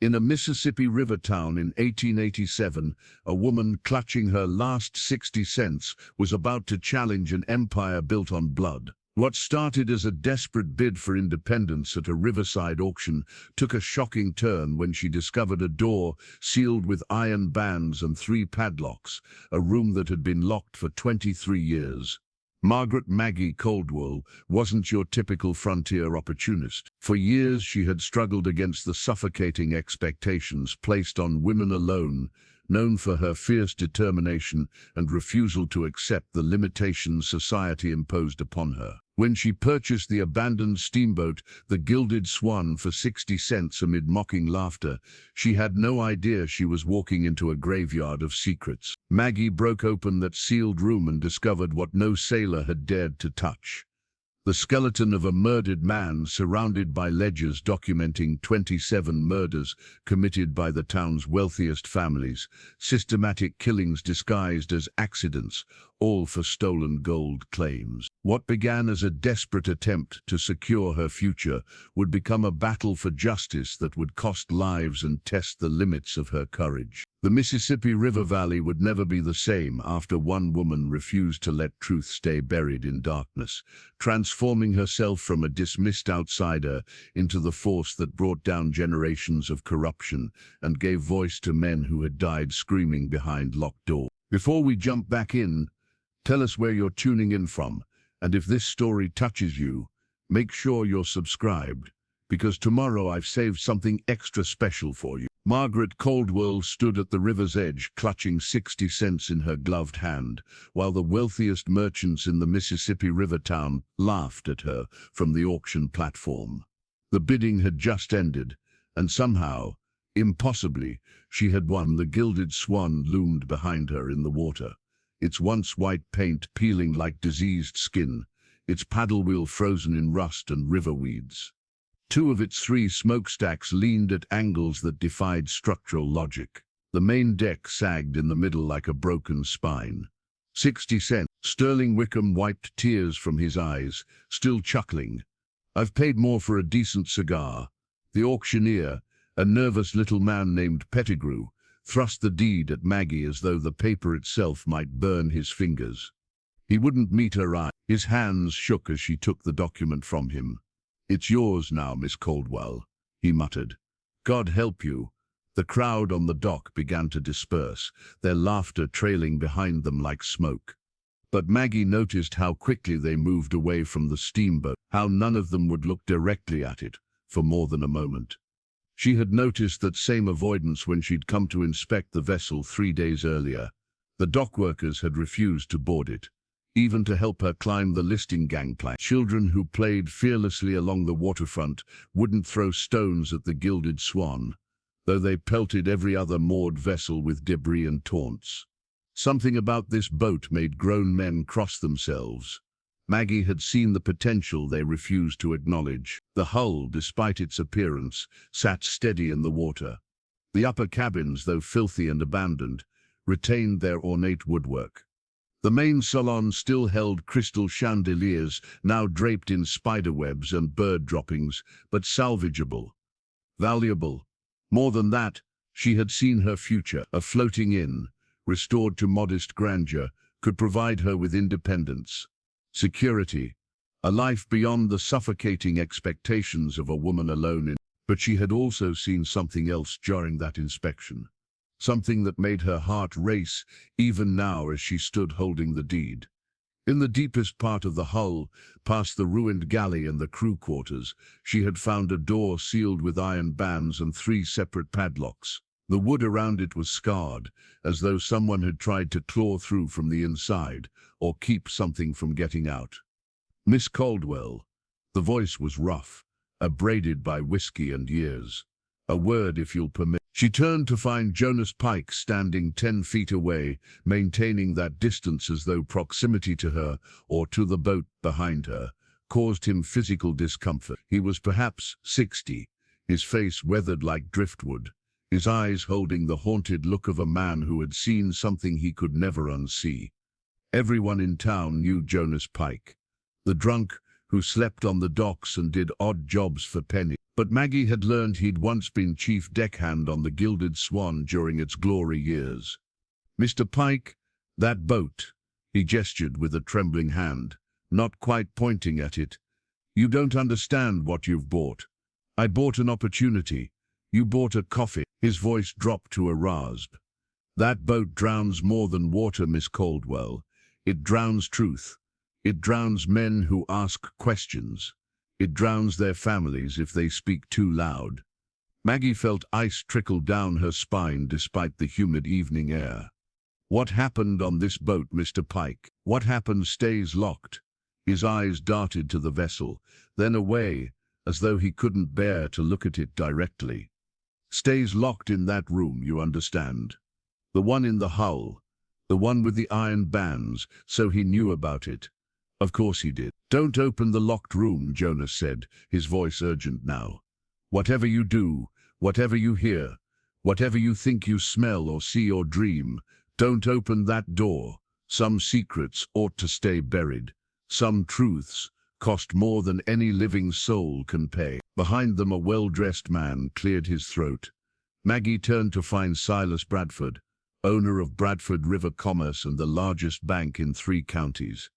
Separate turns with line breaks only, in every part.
In a Mississippi River town in 1887, a woman clutching her last 60 cents was about to challenge an empire built on blood. What started as a desperate bid for independence at a riverside auction took a shocking turn when she discovered a door sealed with iron bands and 3 padlocks, a room that had been locked for 23 years. Margaret Maggie Caldwell wasn't your typical frontier opportunist. For years she had struggled against the suffocating expectations placed on women alone, known for her fierce determination and refusal to accept the limitations society imposed upon her. When she purchased the abandoned steamboat, the Gilded Swan, for 60 cents amid mocking laughter, she had no idea she was walking into a graveyard of secrets. Maggie broke open that sealed room and discovered what no sailor had dared to touch. The skeleton of a murdered man surrounded by ledgers documenting 27 murders committed by the town's wealthiest families, systematic killings disguised as accidents, all for stolen gold claims. What began as a desperate attempt to secure her future would become a battle for justice that would cost lives and test the limits of her courage. The Mississippi River Valley would never be the same after one woman refused to let truth stay buried in darkness, transforming herself from a dismissed outsider into the force that brought down generations of corruption and gave voice to men who had died screaming behind locked doors. Before we jump back in, tell us where you're tuning in from, and if this story touches you, make sure you're subscribed, because tomorrow I've saved something extra special for you. Margaret Caldwell stood at the river's edge, clutching 60 cents in her gloved hand, while the wealthiest merchants in the Mississippi River town laughed at her from the auction platform. The bidding had just ended, and somehow, impossibly, she had won. The Gilded Swan loomed behind her in the water, its once white paint peeling like diseased skin, its paddle wheel frozen in rust and river weeds. 2 of its 3 smokestacks leaned at angles that defied structural logic. The main deck sagged in the middle like a broken spine. 60 cents. Sterling Wickham wiped tears from his eyes, still chuckling. I've paid more for a decent cigar. The auctioneer, a nervous little man named Pettigrew, thrust the deed at Maggie as though the paper itself might burn his fingers. He wouldn't meet her eye. His hands shook as she took the document from him. It's yours now, Miss Caldwell, he muttered. God help you. The crowd on the dock began to disperse, their laughter trailing behind them like smoke. But Maggie noticed how quickly they moved away from the steamboat, how none of them would look directly at it for more than a moment. She had noticed that same avoidance when she'd come to inspect the vessel 3 days earlier. The dockworkers had refused to board it, even to help her climb the listing gangplank. Children who played fearlessly along the waterfront wouldn't throw stones at the Gilded Swan, though they pelted every other moored vessel with debris and taunts. Something about this boat made grown men cross themselves. Maggie had seen the potential they refused to acknowledge. The hull, despite its appearance, sat steady in the water. The upper cabins, though filthy and abandoned, retained their ornate woodwork. The main salon still held crystal chandeliers, now draped in spiderwebs and bird droppings, but salvageable, valuable. More than that, she had seen her future. A floating inn, restored to modest grandeur, could provide her with independence, security, a life beyond the suffocating expectations of a woman alone in. But she had also seen something else during that inspection. Something that made her heart race, even now as she stood holding the deed. In the deepest part of the hull, past the ruined galley and the crew quarters, she had found a door sealed with iron bands and 3 separate padlocks. The wood around it was scarred, as though someone had tried to claw through from the inside, or keep something from getting out. Miss Caldwell. The voice was rough, abraded by whiskey and years. A word, if you'll permit. She turned to find Jonas Pike standing 10 feet away, maintaining that distance as though proximity to her, or to the boat behind her, caused him physical discomfort. He was perhaps 60, his face weathered like driftwood, his eyes holding the haunted look of a man who had seen something he could never unsee. Everyone in town knew Jonas Pike, the drunk who slept on the docks and did odd jobs for pennies. But Maggie had learned he'd once been chief deckhand on the Gilded Swan during its glory years. "Mr. Pike, that boat," he gestured with a trembling hand, not quite pointing at it. "You don't understand what you've bought. I bought an opportunity. You bought a coffin." His voice dropped to a rasp. "That boat drowns more than water, Miss Caldwell. It drowns truth. It drowns men who ask questions. It drowns their families if they speak too loud." Maggie felt ice trickle down her spine despite the humid evening air. "What happened on this boat, Mr. Pike? What happened stays locked." His eyes darted to the vessel, then away, as though he couldn't bear to look at it directly. "Stays locked in that room, you understand. The one in the hull. The one with the iron bands, so he knew about it. Of course he did." "Don't open the locked room," Jonas said, his voice urgent now. "Whatever you do, whatever you hear, whatever you think you smell or see or dream, don't open that door. Some secrets ought to stay buried. Some truths cost more than any living soul can pay." Behind them a well-dressed man cleared his throat. Maggie turned to find Silas Bradford, owner of Bradford River Commerce and the largest bank in 3 counties.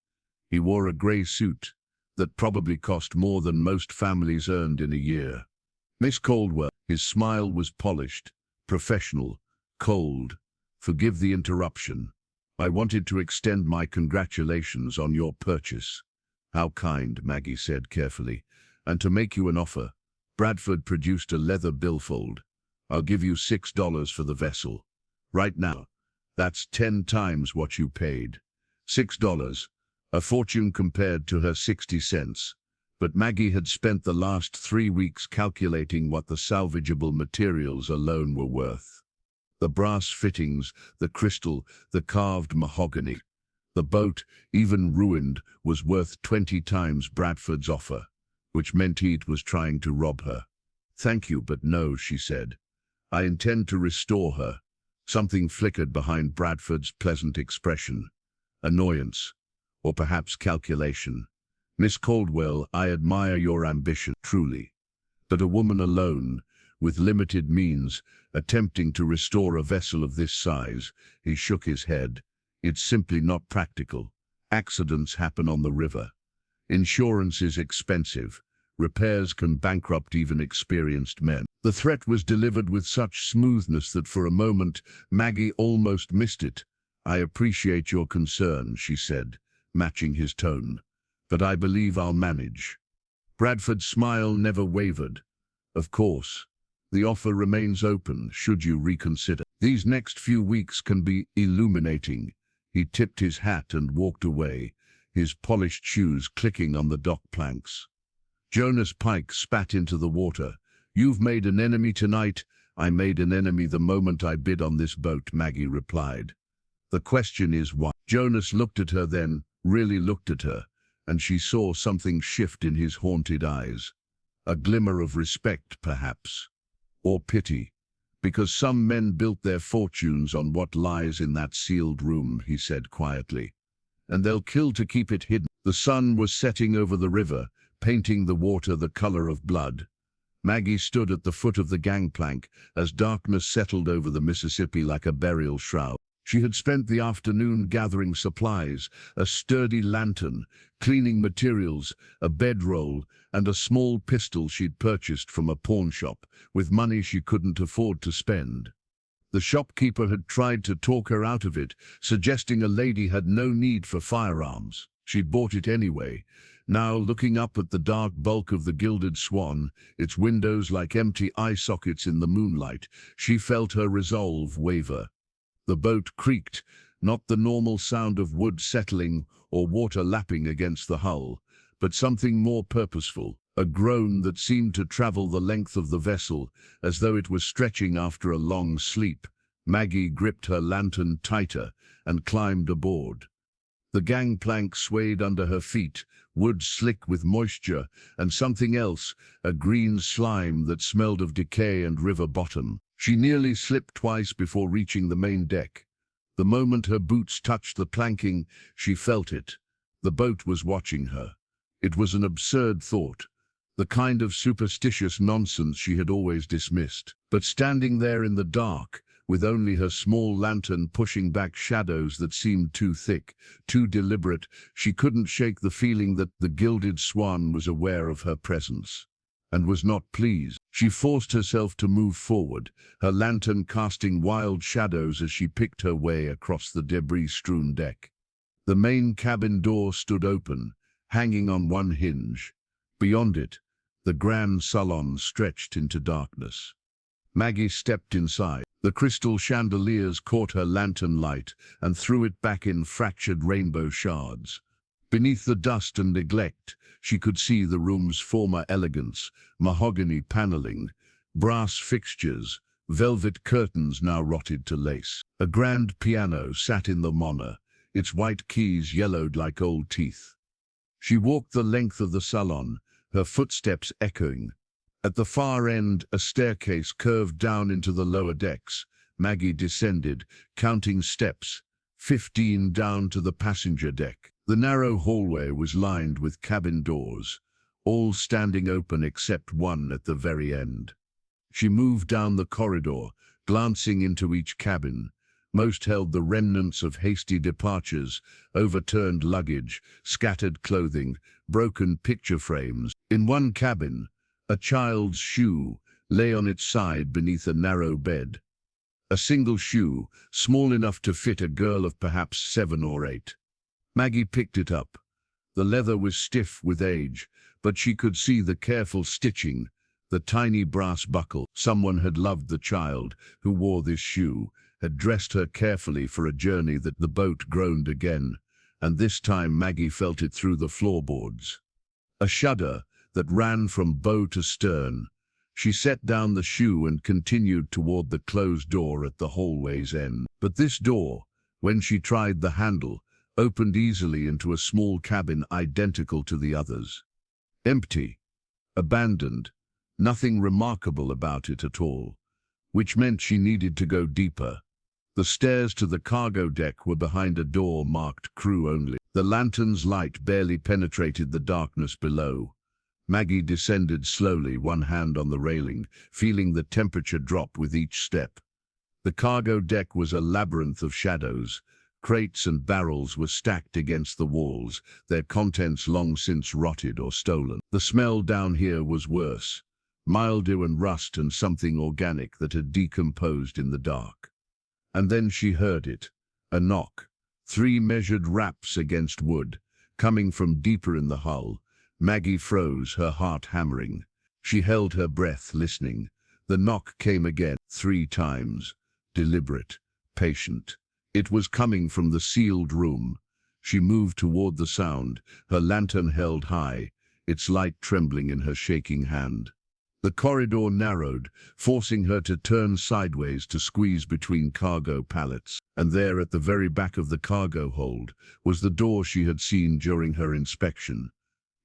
He wore a grey suit that probably cost more than most families earned in a year. "Miss Caldwell," his smile was polished, professional, cold. "Forgive the interruption. I wanted to extend my congratulations on your purchase." "How kind," Maggie said carefully. "And to make you an offer." Bradford produced a leather billfold. "I'll give you $6 for the vessel. Right now. That's 10 times what you paid." $6. A fortune compared to her 60 cents. But Maggie had spent the last 3 weeks calculating what the salvageable materials alone were worth. The brass fittings, the crystal, the carved mahogany. The boat, even ruined, was worth 20 times Bradford's offer, which meant he was trying to rob her. "Thank you, but no," she said. "I intend to restore her." Something flickered behind Bradford's pleasant expression. Annoyance. Or perhaps calculation. "Miss Caldwell, I admire your ambition, truly. But a woman alone, with limited means, attempting to restore a vessel of this size," he shook his head. "It's simply not practical. Accidents happen on the river. Insurance is expensive. Repairs can bankrupt even experienced men." The threat was delivered with such smoothness that for a moment Maggie almost missed it. "I appreciate your concern," she said, matching his tone. "But I believe I'll manage." Bradford's smile never wavered. "Of course. The offer remains open, should you reconsider. These next few weeks can be illuminating." He tipped his hat and walked away, his polished shoes clicking on the dock planks. Jonas Pike spat into the water. "You've made an enemy tonight." "I made an enemy the moment I bid on this boat," Maggie replied. "The question is why?" Jonas looked at her then, really looked at her, and she saw something shift in his haunted eyes. A glimmer of respect, perhaps. Or pity. "Because some men built their fortunes on what lies in that sealed room," he said quietly. "And they'll kill to keep it hidden." The sun was setting over the river, painting the water the color of blood. Maggie stood at the foot of the gangplank as darkness settled over the Mississippi like a burial shroud. She had spent the afternoon gathering supplies, a sturdy lantern, cleaning materials, a bedroll, and a small pistol she'd purchased from a pawn shop, with money she couldn't afford to spend. The shopkeeper had tried to talk her out of it, suggesting a lady had no need for firearms. She'd bought it anyway. Now, looking up at the dark bulk of the Gilded Swan, its windows like empty eye sockets in the moonlight, she felt her resolve waver. The boat creaked, not the normal sound of wood settling or water lapping against the hull, but something more purposeful, a groan that seemed to travel the length of the vessel, as though it was stretching after a long sleep. Maggie gripped her lantern tighter and climbed aboard. The gangplank swayed under her feet, wood slick with moisture, and something else, a green slime that smelled of decay and river bottom. She nearly slipped twice before reaching the main deck. The moment her boots touched the planking, she felt it. The boat was watching her. It was an absurd thought, the kind of superstitious nonsense she had always dismissed. But standing there in the dark, with only her small lantern pushing back shadows that seemed too thick, too deliberate, she couldn't shake the feeling that the Gilded Swan was aware of her presence, and was not pleased. She forced herself to move forward, her lantern casting wild shadows as she picked her way across the debris-strewn deck. The main cabin door stood open, hanging on one hinge. Beyond it, the grand salon stretched into darkness. Maggie stepped inside. The crystal chandeliers caught her lantern light and threw it back in fractured rainbow shards. Beneath the dust and neglect, she could see the room's former elegance: mahogany paneling, brass fixtures, velvet curtains now rotted to lace. A grand piano sat in the mona, its white keys yellowed like old teeth. She walked the length of the salon, her footsteps echoing. At the far end, a staircase curved down into the lower decks. Maggie descended, counting steps, 15 down to the passenger deck. The narrow hallway was lined with cabin doors, all standing open except one at the very end. She moved down the corridor, glancing into each cabin. Most held the remnants of hasty departures, overturned luggage, scattered clothing, broken picture frames. In one cabin, a child's shoe lay on its side beneath a narrow bed. A single shoe, small enough to fit a girl of perhaps 7 or 8. Maggie picked it up. The leather was stiff with age, but she could see the careful stitching, the tiny brass buckle. Someone had loved the child who wore this shoe, had dressed her carefully for a journey. That the boat groaned again, and this time Maggie felt it through the floorboards. A shudder that ran from bow to stern. She set down the shoe and continued toward the closed door at the hallway's end. But this door, when she tried the handle, opened easily into a small cabin identical to the others. Empty, abandoned, nothing remarkable about it at all, which meant she needed to go deeper. The stairs to the cargo deck were behind a door marked crew only. The lantern's light barely penetrated the darkness below. Maggie descended slowly, one hand on the railing, feeling the temperature drop with each step. The cargo deck was a labyrinth of shadows. Crates and barrels were stacked against the walls, their contents long since rotted or stolen. The smell down here was worse, mildew and rust and something organic that had decomposed in the dark. And then she heard it, a knock, 3 measured raps against wood, coming from deeper in the hull. Maggie froze, her heart hammering. She held her breath, listening. The knock came again, 3 times, deliberate, patient. It was coming from the sealed room. She moved toward the sound, her lantern held high, its light trembling in her shaking hand. The corridor narrowed, forcing her to turn sideways to squeeze between cargo pallets. And there, at the very back of the cargo hold, was the door she had seen during her inspection.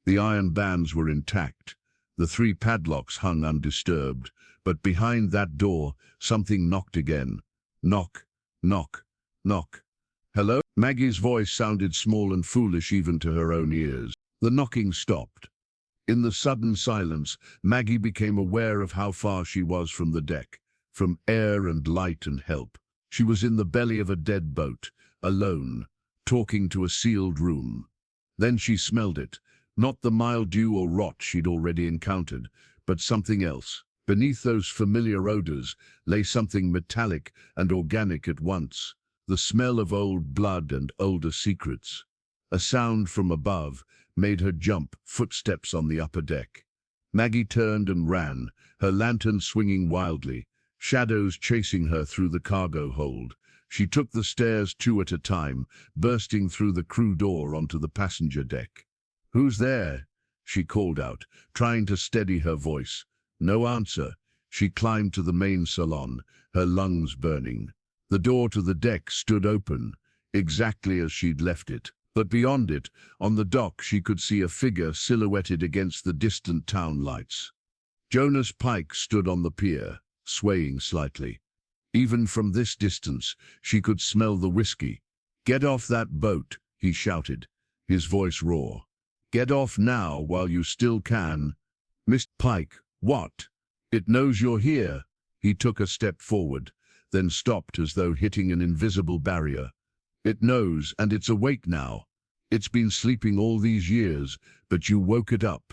The iron bands were intact. The 3 padlocks hung undisturbed. But behind that door, something knocked again. Knock, knock, knock. Hello? Maggie's voice sounded small and foolish even to her own ears. The knocking stopped. In the sudden silence, Maggie became aware of how far she was from the deck, from air and light and help. She was in the belly of a dead boat, alone, talking to a sealed room. Then she smelled it, not the mildew or rot she'd already encountered, but something else. Beneath those familiar odors lay something metallic and organic at once, the smell of old blood and older secrets. A sound from above made her jump, footsteps on the upper deck. Maggie turned and ran, her lantern swinging wildly, shadows chasing her through the cargo hold. She took the stairs 2 at a time, bursting through the crew door onto the passenger deck. "Who's there?" she called out, trying to steady her voice. No answer. She climbed to the main salon, her lungs burning. The door to the deck stood open, exactly as she'd left it. But beyond it, on the dock, she could see a figure silhouetted against the distant town lights. Jonas Pike stood on the pier, swaying slightly. Even from this distance, she could smell the whiskey. "Get off that boat," he shouted, his voice raw. Get off now while you still can. Mr. Pike, what? It knows you're here. He took a step forward, then stopped as though hitting an invisible barrier. It knows, and it's awake now. It's been sleeping all these years, but you woke it up.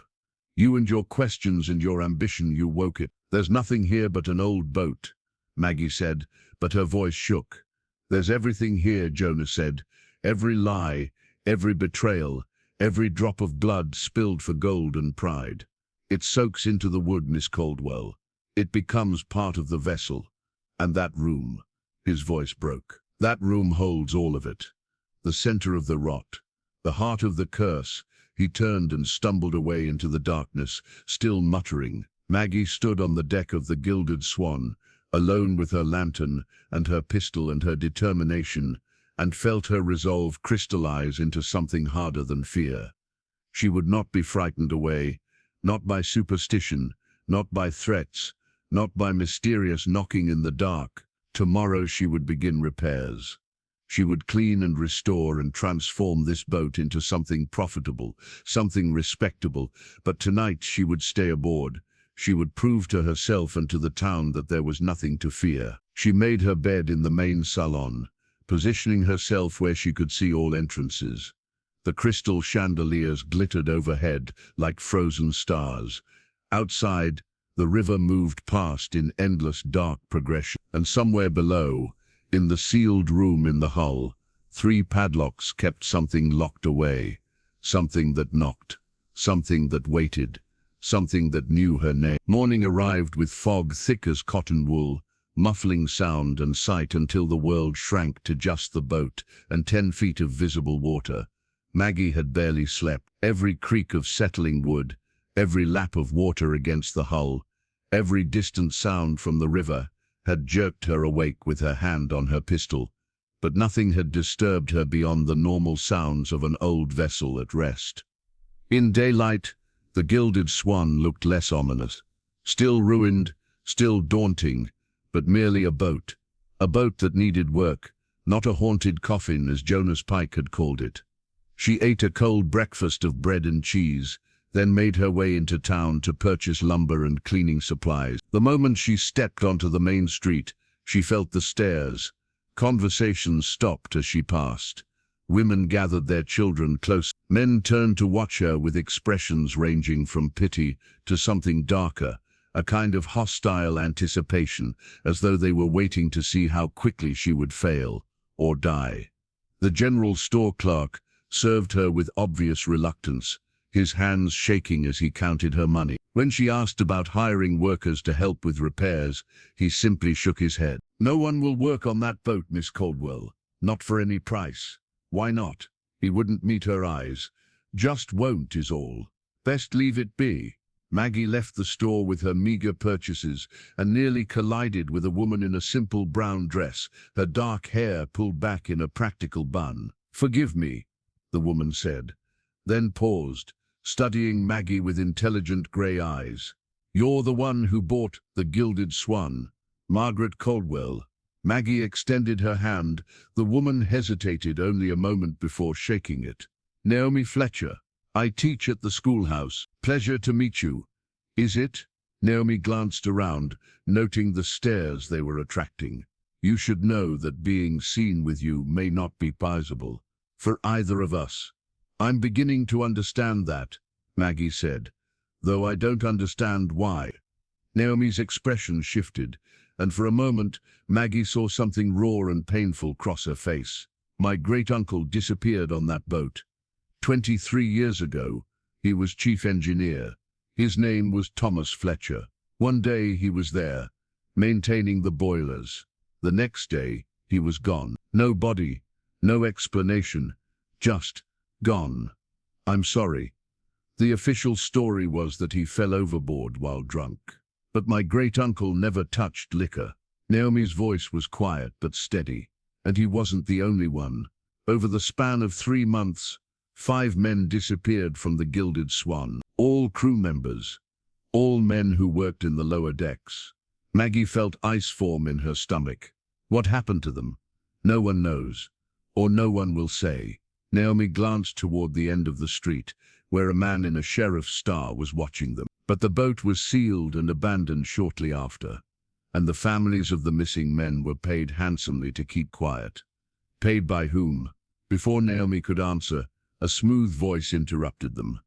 You and your questions and your ambition, you woke it. There's nothing here but an old boat, Maggie said, but her voice shook. There's everything here, Jonah said. Every lie, every betrayal, every drop of blood spilled for gold and pride. It soaks into the wood, Miss Caldwell. It becomes part of the vessel. And that room, his voice broke. That room holds all of it. The center of the rot, the heart of the curse. He turned and stumbled away into the darkness, still muttering. Maggie stood on the deck of the Gilded Swan, alone with her lantern and her pistol and her determination, and felt her resolve crystallize into something harder than fear. She would not be frightened away, not by superstition, not by threats, not by mysterious knocking in the dark. Tomorrow she would begin repairs. She would clean and restore and transform this boat into something profitable, something respectable, but tonight she would stay aboard. She would prove to herself and to the town that there was nothing to fear. She made her bed in the main salon, positioning herself where she could see all entrances. The crystal chandeliers glittered overhead like frozen stars. Outside, the river moved past in endless dark progression, and somewhere below, in the sealed room in the hull, 3 padlocks kept something locked away, something that knocked, something that waited, something that knew her name. Morning arrived with fog thick as cotton wool, muffling sound and sight until the world shrank to just the boat and 10 feet of visible water. Maggie had barely slept. Every creak of settling wood, every lap of water against the hull, every distant sound from the river had jerked her awake with her hand on her pistol, but nothing had disturbed her beyond the normal sounds of an old vessel at rest. In daylight, the Gilded Swan looked less ominous, still ruined, still daunting, but merely a boat that needed work, not a haunted coffin as Jonas Pike had called it. She ate a cold breakfast of bread and cheese, then made her way into town to purchase lumber and cleaning supplies. The moment she stepped onto the main street, she felt the stares. Conversations stopped as she passed. Women gathered their children close. Men turned to watch her with expressions ranging from pity to something darker, a kind of hostile anticipation, as though they were waiting to see how quickly she would fail or die. The general store clerk served her with obvious reluctance, his hands shaking as he counted her money. When she asked about hiring workers to help with repairs, he simply shook his head. No one will work on that boat, Miss Caldwell. Not for any price. Why not? He wouldn't meet her eyes. Just won't is all. Best leave it be. Maggie left the store with her meager purchases and nearly collided with a woman in a simple brown dress, her dark hair pulled back in a practical bun. Forgive me, the woman said, then paused, studying Maggie with intelligent grey eyes. You're the one who bought the Gilded Swan, Margaret Caldwell. Maggie extended her hand. The woman hesitated only a moment before shaking it. Naomi Fletcher. I teach at the schoolhouse. Pleasure to meet you. Is it? Naomi glanced around, noting the stares they were attracting. You should know that being seen with you may not be possible for either of us. I'm beginning to understand that, Maggie said, though I don't understand why. Naomi's expression shifted, and for a moment, Maggie saw something raw and painful cross her face. My great-uncle disappeared on that boat. 23 years ago, he was chief engineer. His name was Thomas Fletcher. One day he was there, maintaining the boilers. The next day, he was gone. No body, no explanation, just gone. I'm sorry. The official story was that he fell overboard while drunk. But my great-uncle never touched liquor. Naomi's voice was quiet but steady, and he wasn't the only one. Over the span of 3 months, 5 men disappeared from the Gilded Swan, all crew members, all men who worked in the lower decks. Maggie felt ice form in her stomach. What happened to them? No one knows, or no one will say. Naomi glanced toward the end of the street, where a man in a sheriff's star was watching them. But the boat was sealed and abandoned shortly after, and the families of the missing men were paid handsomely to keep quiet. Paid by whom? Before Naomi could answer, a smooth voice interrupted them.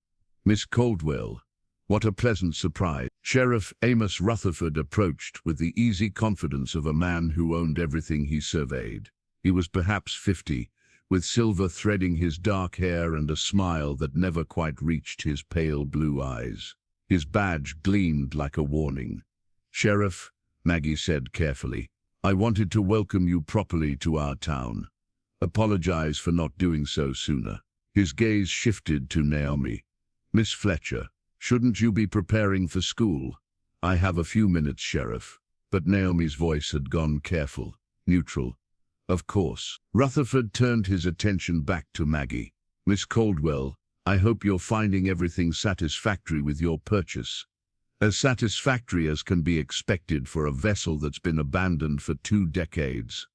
Miss Caldwell. What a pleasant surprise. Sheriff Amos Rutherford approached with the easy confidence of a man who owned everything he surveyed. He was perhaps 50, with silver threading his dark hair and a smile that never quite reached his pale blue eyes. His badge gleamed like a warning. Sheriff, Maggie said carefully, I wanted to welcome you properly to our town. Apologize for not doing so sooner. His gaze shifted to Naomi. Miss Fletcher, shouldn't you be preparing for school? I have a few minutes, Sheriff. But Naomi's voice had gone careful, neutral. Of course. Rutherford turned his attention back to Maggie. Miss Caldwell, I hope you're finding everything satisfactory with your purchase. As satisfactory as can be expected for a vessel that's been abandoned for 2 decades.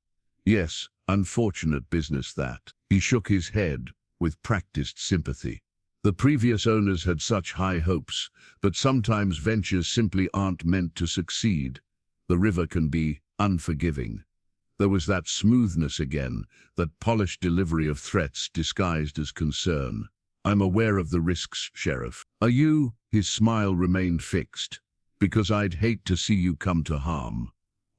Yes, unfortunate business that. He shook his head with practiced sympathy. The previous owners had such high hopes, but sometimes ventures simply aren't meant to succeed. The river can be unforgiving. There was that smoothness again, that polished delivery of threats disguised as concern. I'm aware of the risks, Sheriff. Are you? His smile remained fixed. Because I'd hate to see you come to harm.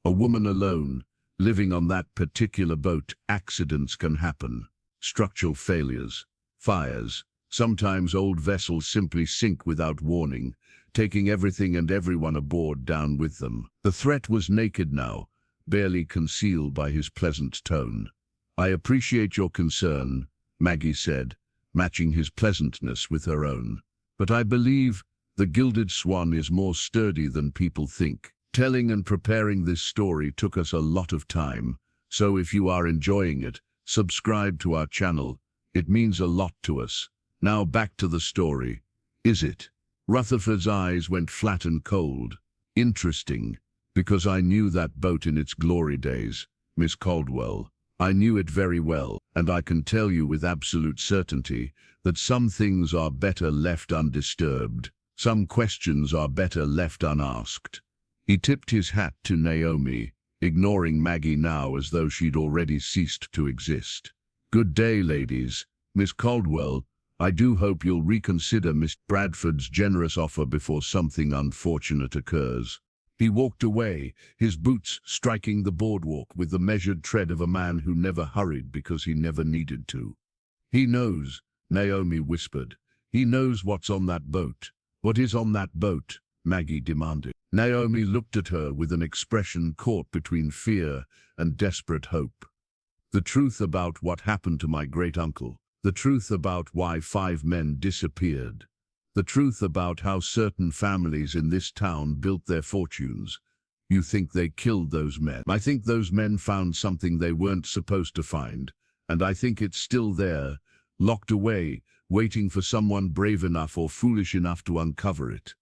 A woman alone, living on that particular boat, accidents can happen. Structural failures, fires. Sometimes old vessels simply sink without warning, taking everything and everyone aboard down with them. The threat was naked now, barely concealed by his pleasant tone. I appreciate your concern, Maggie said, matching his pleasantness with her own. But I believe the Gilded Swan is more sturdy than people think. Telling and preparing this story took us a lot of time, so if you are enjoying it, subscribe to our channel. It means a lot to us. Now back to the story. Is it? Rutherford's eyes went flat and cold. Interesting, because I knew that boat in its glory days, Miss Caldwell. I knew it very well, and I can tell you with absolute certainty that some things are better left undisturbed. Some questions are better left unasked. He tipped his hat to Naomi, ignoring Maggie now as though she'd already ceased to exist. Good day, ladies. Miss Caldwell, I do hope you'll reconsider Miss Bradford's generous offer before something unfortunate occurs. He walked away, his boots striking the boardwalk with the measured tread of a man who never hurried because he never needed to. He knows, Naomi whispered. He knows what's on that boat. What is on that boat? Maggie demanded. Naomi looked at her with an expression caught between fear and desperate hope. The truth about what happened to my great-uncle. The truth about why 5 men disappeared. The truth about how certain families in this town built their fortunes. You think they killed those men? I think those men found something they weren't supposed to find, and I think it's still there, locked away, waiting for someone brave enough or foolish enough to uncover it.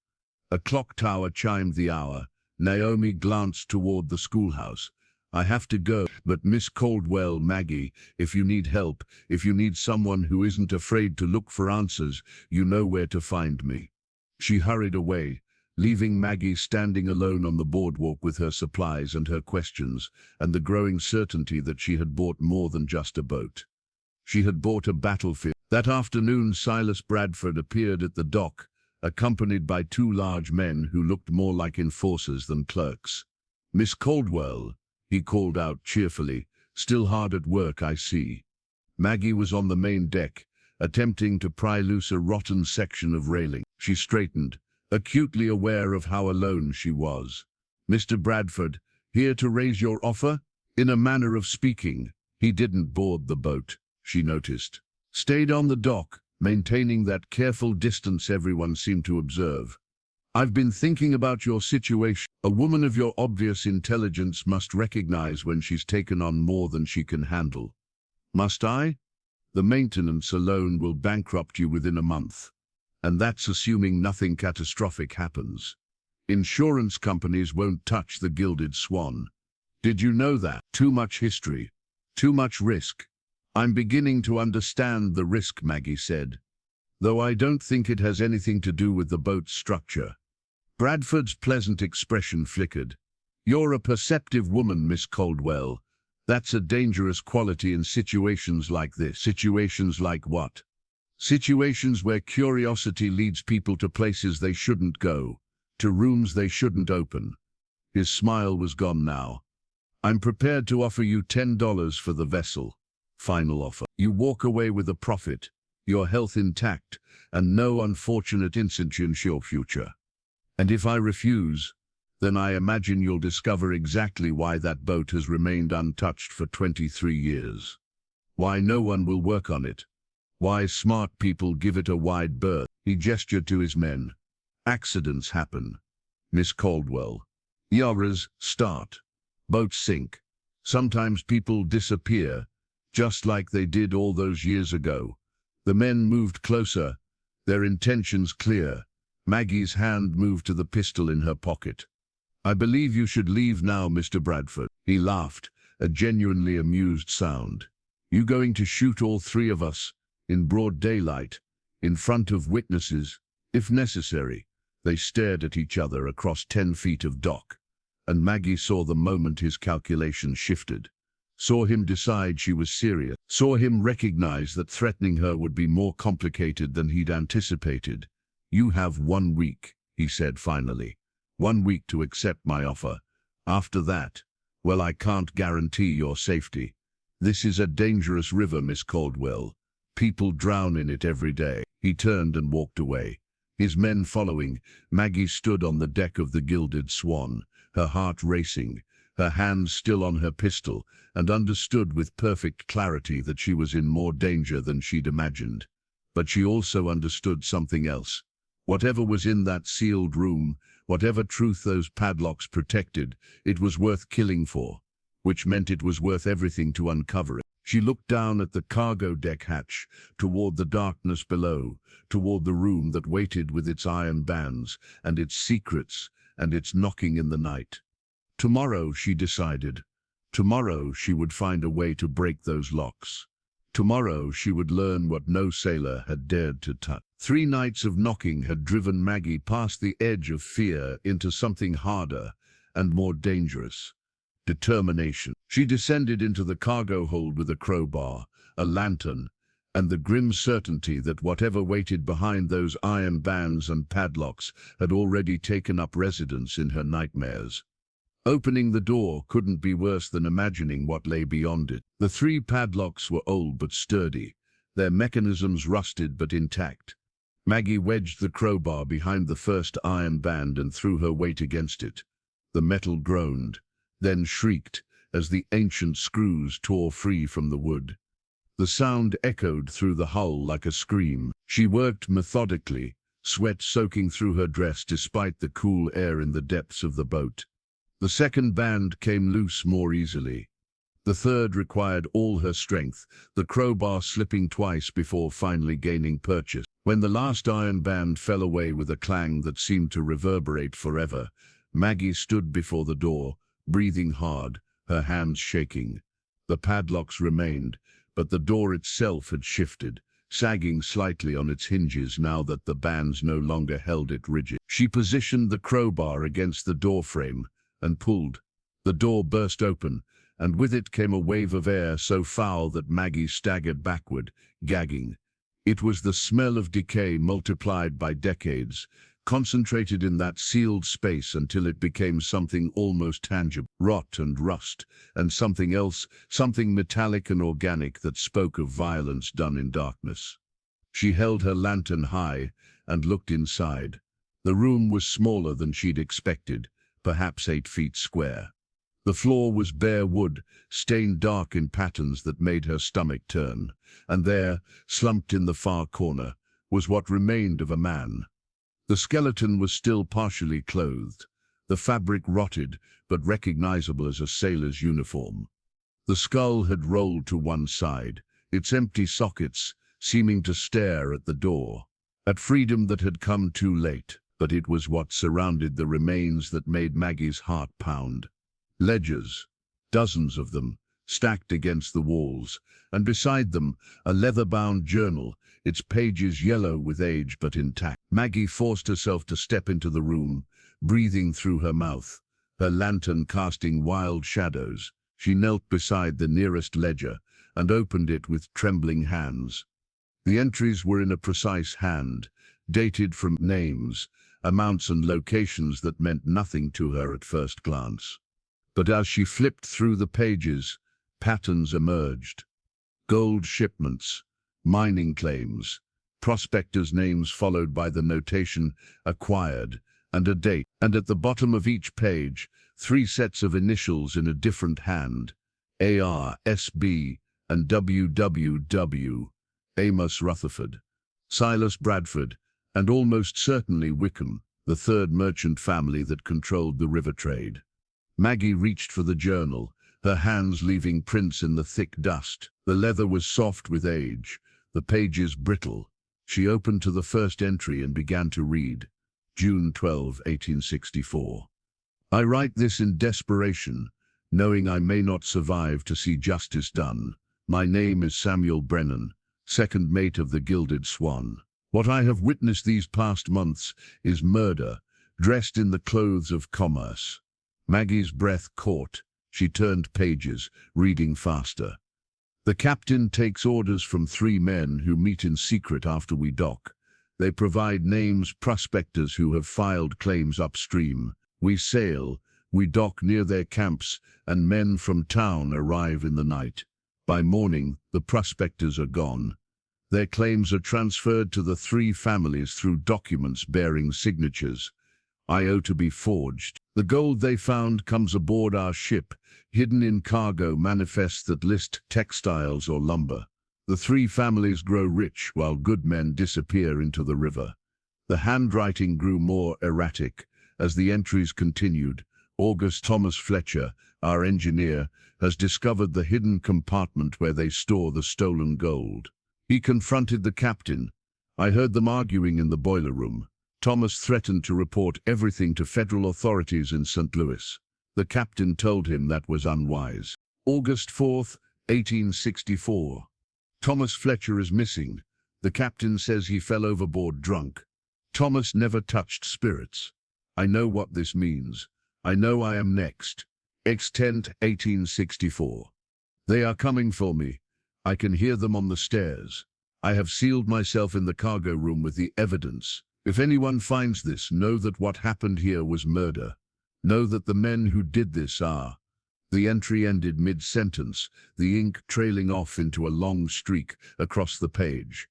A clock tower chimed the hour. Naomi glanced toward the schoolhouse. I have to go, but Miss Caldwell, Maggie, if you need help, if you need someone who isn't afraid to look for answers, you know where to find me. She hurried away, leaving Maggie standing alone on the boardwalk with her supplies and her questions, and the growing certainty that she had bought more than just a boat. She had bought a battlefield. That afternoon, Silas Bradford appeared at the dock, accompanied by 2 large men who looked more like enforcers than clerks. Miss Caldwell, he called out cheerfully, still hard at work, I see. Maggie was on the main deck, attempting to pry loose a rotten section of railing. She straightened, acutely aware of how alone she was. Mr. Bradford, here to raise your offer? In a manner of speaking, he didn't board the boat, she noticed. Stayed on the dock, maintaining that careful distance everyone seemed to observe. I've been thinking about your situation. A woman of your obvious intelligence must recognize when she's taken on more than she can handle. Must I? The maintenance alone will bankrupt you within a month. And that's assuming nothing catastrophic happens. Insurance companies won't touch the Gilded Swan. Did you know that? Too much history. Too much risk. I'm beginning to understand the risk, Maggie said. though I don't think it has anything to do with the boat's structure." Bradford's pleasant expression flickered. "You're a perceptive woman, Miss Caldwell. That's a dangerous quality in situations like this." "Situations like what?" "Situations where curiosity leads people to places they shouldn't go, to rooms they shouldn't open." His smile was gone now. "I'm prepared to offer you $10 for the vessel. Final offer. You walk away with a profit, your health intact, and no unfortunate incident in your future. And if I refuse, then I imagine you'll discover exactly why that boat has remained untouched for 23 years. Why no one will work on it. Why smart people give it a wide berth." He gestured to his men. "Accidents happen, Miss Caldwell. Yaras start. Boats sink. Sometimes people disappear, just like they did all those years ago." The men moved closer, their intentions clear. Maggie's hand moved to the pistol in her pocket. "I believe you should leave now, Mr. Bradford." He laughed, a genuinely amused sound. "You going to shoot all three of us, in broad daylight, in front of witnesses, if necessary?" They stared at each other across 10 feet of dock, and Maggie saw the moment his calculations shifted. Saw him decide she was serious. Saw him recognize that threatening her would be more complicated than he'd anticipated. "You have 1 week, he said finally. 1 week to accept my offer. After that, well, I can't guarantee your safety. This is a dangerous river, Miss Caldwell. People drown in it every day." He turned and walked away. His men following, Maggie stood on the deck of the Gilded Swan, her heart racing, her hand still on her pistol, and understood with perfect clarity that she was in more danger than she'd imagined. But she also understood something else. Whatever was in that sealed room, whatever truth those padlocks protected, it was worth killing for, which meant it was worth everything to uncover it. She looked down at the cargo deck hatch, toward the darkness below, toward the room that waited with its iron bands, and its secrets, and its knocking in the night. Tomorrow, she decided. Tomorrow she would find a way to break those locks. Tomorrow she would learn what no sailor had dared to touch. 3 nights of knocking had driven Maggie past the edge of fear into something harder and more dangerous. Determination. She descended into the cargo hold with a crowbar, a lantern, and the grim certainty that whatever waited behind those iron bands and padlocks had already taken up residence in her nightmares. Opening the door couldn't be worse than imagining what lay beyond it. The 3 padlocks were old but sturdy, their mechanisms rusted but intact. Maggie wedged the crowbar behind the first iron band and threw her weight against it. The metal groaned, then shrieked as the ancient screws tore free from the wood. The sound echoed through the hull like a scream. She worked methodically, sweat soaking through her dress despite the cool air in the depths of the boat. The second band came loose more easily. The third required all her strength, the crowbar slipping twice before finally gaining purchase. When the last iron band fell away with a clang that seemed to reverberate forever, Maggie stood before the door, breathing hard, her hands shaking. The padlocks remained, but the door itself had shifted, sagging slightly on its hinges now that the bands no longer held it rigid. She positioned the crowbar against the doorframe and pulled. The door burst open, and with it came a wave of air so foul that Maggie staggered backward, gagging. It was the smell of decay multiplied by decades, concentrated in that sealed space until it became something almost tangible. Rot and rust, and something else, something metallic and organic that spoke of violence done in darkness. She held her lantern high and looked inside. The room was smaller than she'd expected, perhaps 8 feet square. The floor was bare wood, stained dark in patterns that made her stomach turn, and there, slumped in the far corner, was what remained of a man. The skeleton was still partially clothed, the fabric rotted but recognizable as a sailor's uniform. The skull had rolled to one side, its empty sockets seeming to stare at the door, at freedom that had come too late. But it was what surrounded the remains that made Maggie's heart pound. Ledgers, dozens of them, stacked against the walls, and beside them a leather-bound journal its pages yellow with age but intact. Maggie forced herself to step into the room, breathing through her mouth, her lantern casting wild shadows. She knelt beside the nearest ledger and opened it with trembling hands. The entries were in a precise hand, dated from names, amounts and locations that meant nothing to her at first glance. But as she flipped through the pages, patterns emerged. Gold shipments, mining claims, prospectors' names followed by the notation "acquired" and a date, and at the bottom of each page, 3 sets of initials in a different hand: AR, SB, and WWW. Amos Rutherford, Silas Bradford, and almost certainly Wickham, the third merchant family that controlled the river trade. Maggie reached for the journal, her hands leaving prints in the thick dust. The leather was soft with age, the pages brittle. She opened to the first entry and began to read. June 12, 1864. I write this in desperation, knowing I may not survive to see justice done. My name is Samuel Brennan, second mate of the Gilded Swan. What I have witnessed these past months is murder, dressed in the clothes of commerce. Maggie's breath caught. She turned pages, reading faster. The captain takes orders from 3 men who meet in secret after we dock. They provide names, prospectors who have filed claims upstream. We sail, we dock near their camps, and men from town arrive in the night. By morning, the prospectors are gone. Their claims are transferred to the 3 families through documents bearing signatures. I owe to be forged. The gold they found comes aboard our ship, hidden in cargo manifests that list textiles or lumber. The 3 families grow rich while good men disappear into the river. The handwriting grew more erratic as the entries continued. August Thomas Fletcher, our engineer, has discovered the hidden compartment where they store the stolen gold. He confronted the captain. I heard them arguing in the boiler room. Thomas threatened to report everything to federal authorities in St. Louis. The captain told him that was unwise. August 4th, 1864. Thomas Fletcher is missing. The captain says he fell overboard drunk. Thomas never touched spirits. I know what this means. I know I am next. X-10, 1864. They are coming for me. I can hear them on the stairs. I have sealed myself in the cargo room with the evidence. If anyone finds this, know that what happened here was murder. Know that the men who did this are... The entry ended mid-sentence, the ink trailing off into a long streak across the page.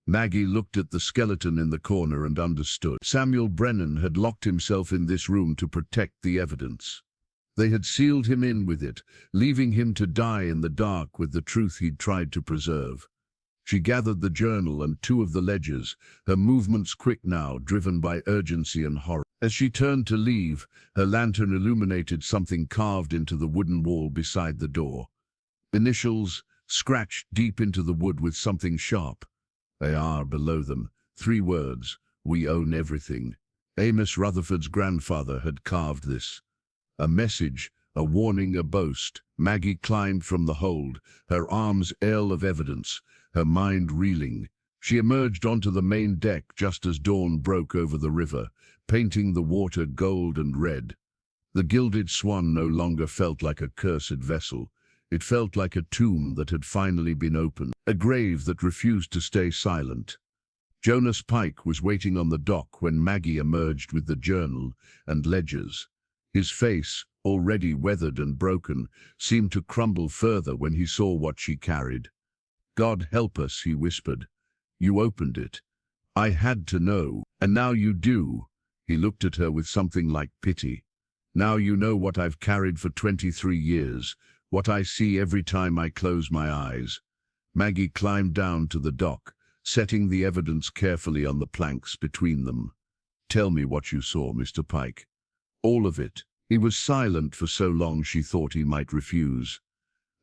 Maggie looked at the skeleton in the corner and understood. Samuel Brennan had locked himself in this room to protect the evidence. They had sealed him in with it, leaving him to die in the dark with the truth he'd tried to preserve. She gathered the journal and 2 of the ledgers, her movements quick now, driven by urgency and horror. As she turned to leave, her lantern illuminated something carved into the wooden wall beside the door. Initials, scratched deep into the wood with something sharp. They are below them. 3 words, we own everything. Amos Rutherford's grandfather had carved this. A message, a warning, a boast. Maggie climbed from the hold, her arms aill of evidence, her mind reeling. She emerged onto the main deck just as dawn broke over the river, painting the water gold and red. The Gilded Swan no longer felt like a cursed vessel. It felt like a tomb that had finally been opened, a grave that refused to stay silent. Jonas Pike was waiting on the dock when Maggie emerged with the journal and ledgers. His face, already weathered and broken, seemed to crumble further when he saw what she carried. God help us, he whispered. You opened it. I had to know, and now you do. He looked at her with something like pity. Now you know what I've carried for 23 years, what I see every time I close my eyes. Maggie climbed down to the dock, setting the evidence carefully on the planks between them. Tell me what you saw, Mr. Pike. All of it. He was silent for so long she thought he might refuse.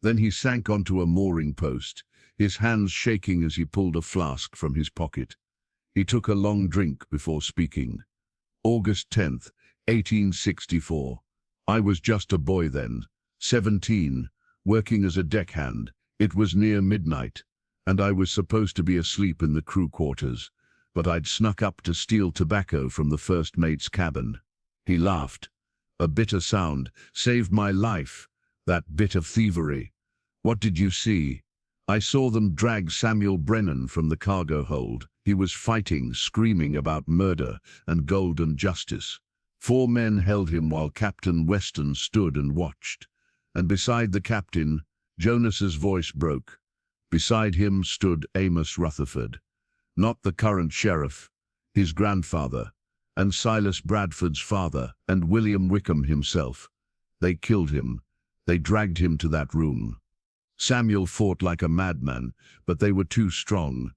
Then he sank onto a mooring post, his hands shaking as he pulled a flask from his pocket. He took a long drink before speaking. August 10th, 1864. I was just a boy then, 17, working as a deckhand. It was near midnight. and I was supposed to be asleep in the crew quarters, but I'd snuck up to steal tobacco from the first mate's cabin. He laughed. A bitter sound. Saved my life. That bit of thievery. What did you see? I saw them drag Samuel Brennan from the cargo hold. He was fighting, screaming about murder and golden justice. 4 men held him while Captain Weston stood and watched. And beside the captain, Jonas's voice broke. Beside him stood Amos Rutherford. Not the current sheriff, his grandfather, and Silas Bradford's father, and William Wickham himself. They killed him. They dragged him to that room. Samuel fought like a madman, but they were too strong.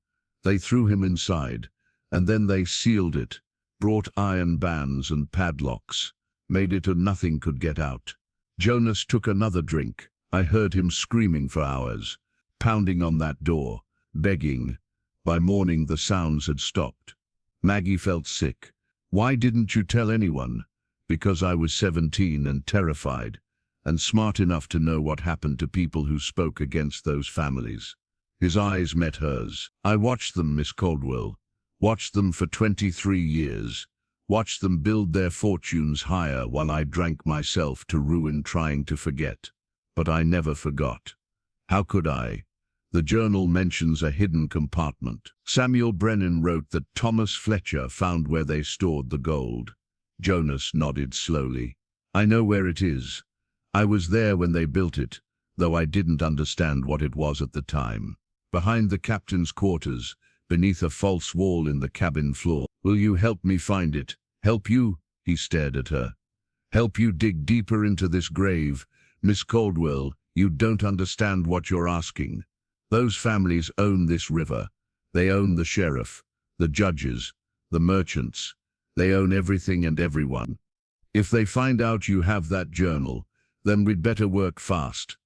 They threw him inside, and then they sealed it, brought iron bands and padlocks, made it so nothing could get out. Jonas took another drink. I heard him screaming for hours, pounding on that door, begging. By morning the sounds had stopped. Maggie felt sick. Why didn't you tell anyone? Because I was 17 and terrified, and smart enough to know what happened to people who spoke against those families. His eyes met hers. I watched them, Miss Caldwell. Watched them for 23 years. Watched them build their fortunes higher while I drank myself to ruin trying to forget. But I never forgot. How could I? The journal mentions a hidden compartment. Samuel Brennan wrote that Thomas Fletcher found where they stored the gold. Jonas nodded slowly. I know where it is. I was there when they built it, though I didn't understand what it was at the time. Behind the captain's quarters, beneath a false wall in the cabin floor. Will you help me find it? Help you? He stared at her. Help you dig deeper into this grave? Miss Caldwell, you don't understand what you're asking. Those families own this river. They own the sheriff, the judges, the merchants. They own everything and everyone. If they find out you have that journal, then we'd better work fast.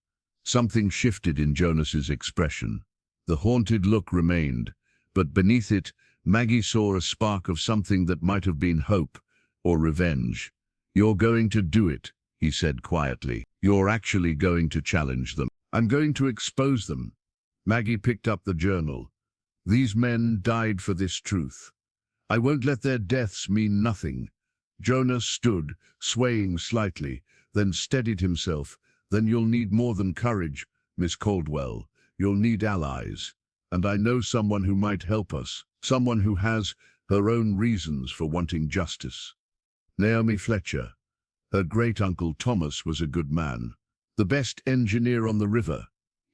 Something shifted in Jonas's expression. The haunted look remained, but beneath it, Maggie saw a spark of something that might have been hope or revenge. You're going to do it, he said quietly. You're actually going to challenge them. I'm going to expose them. Maggie picked up the journal. These men died for this truth. I won't let their deaths mean nothing. Jonas stood, swaying slightly, then steadied himself. Then you'll need more than courage, Miss Caldwell. You'll need allies. And I know someone who might help us. Someone who has her own reasons for wanting justice. Naomi Fletcher. Her great-uncle Thomas was a good man. The best engineer on the river.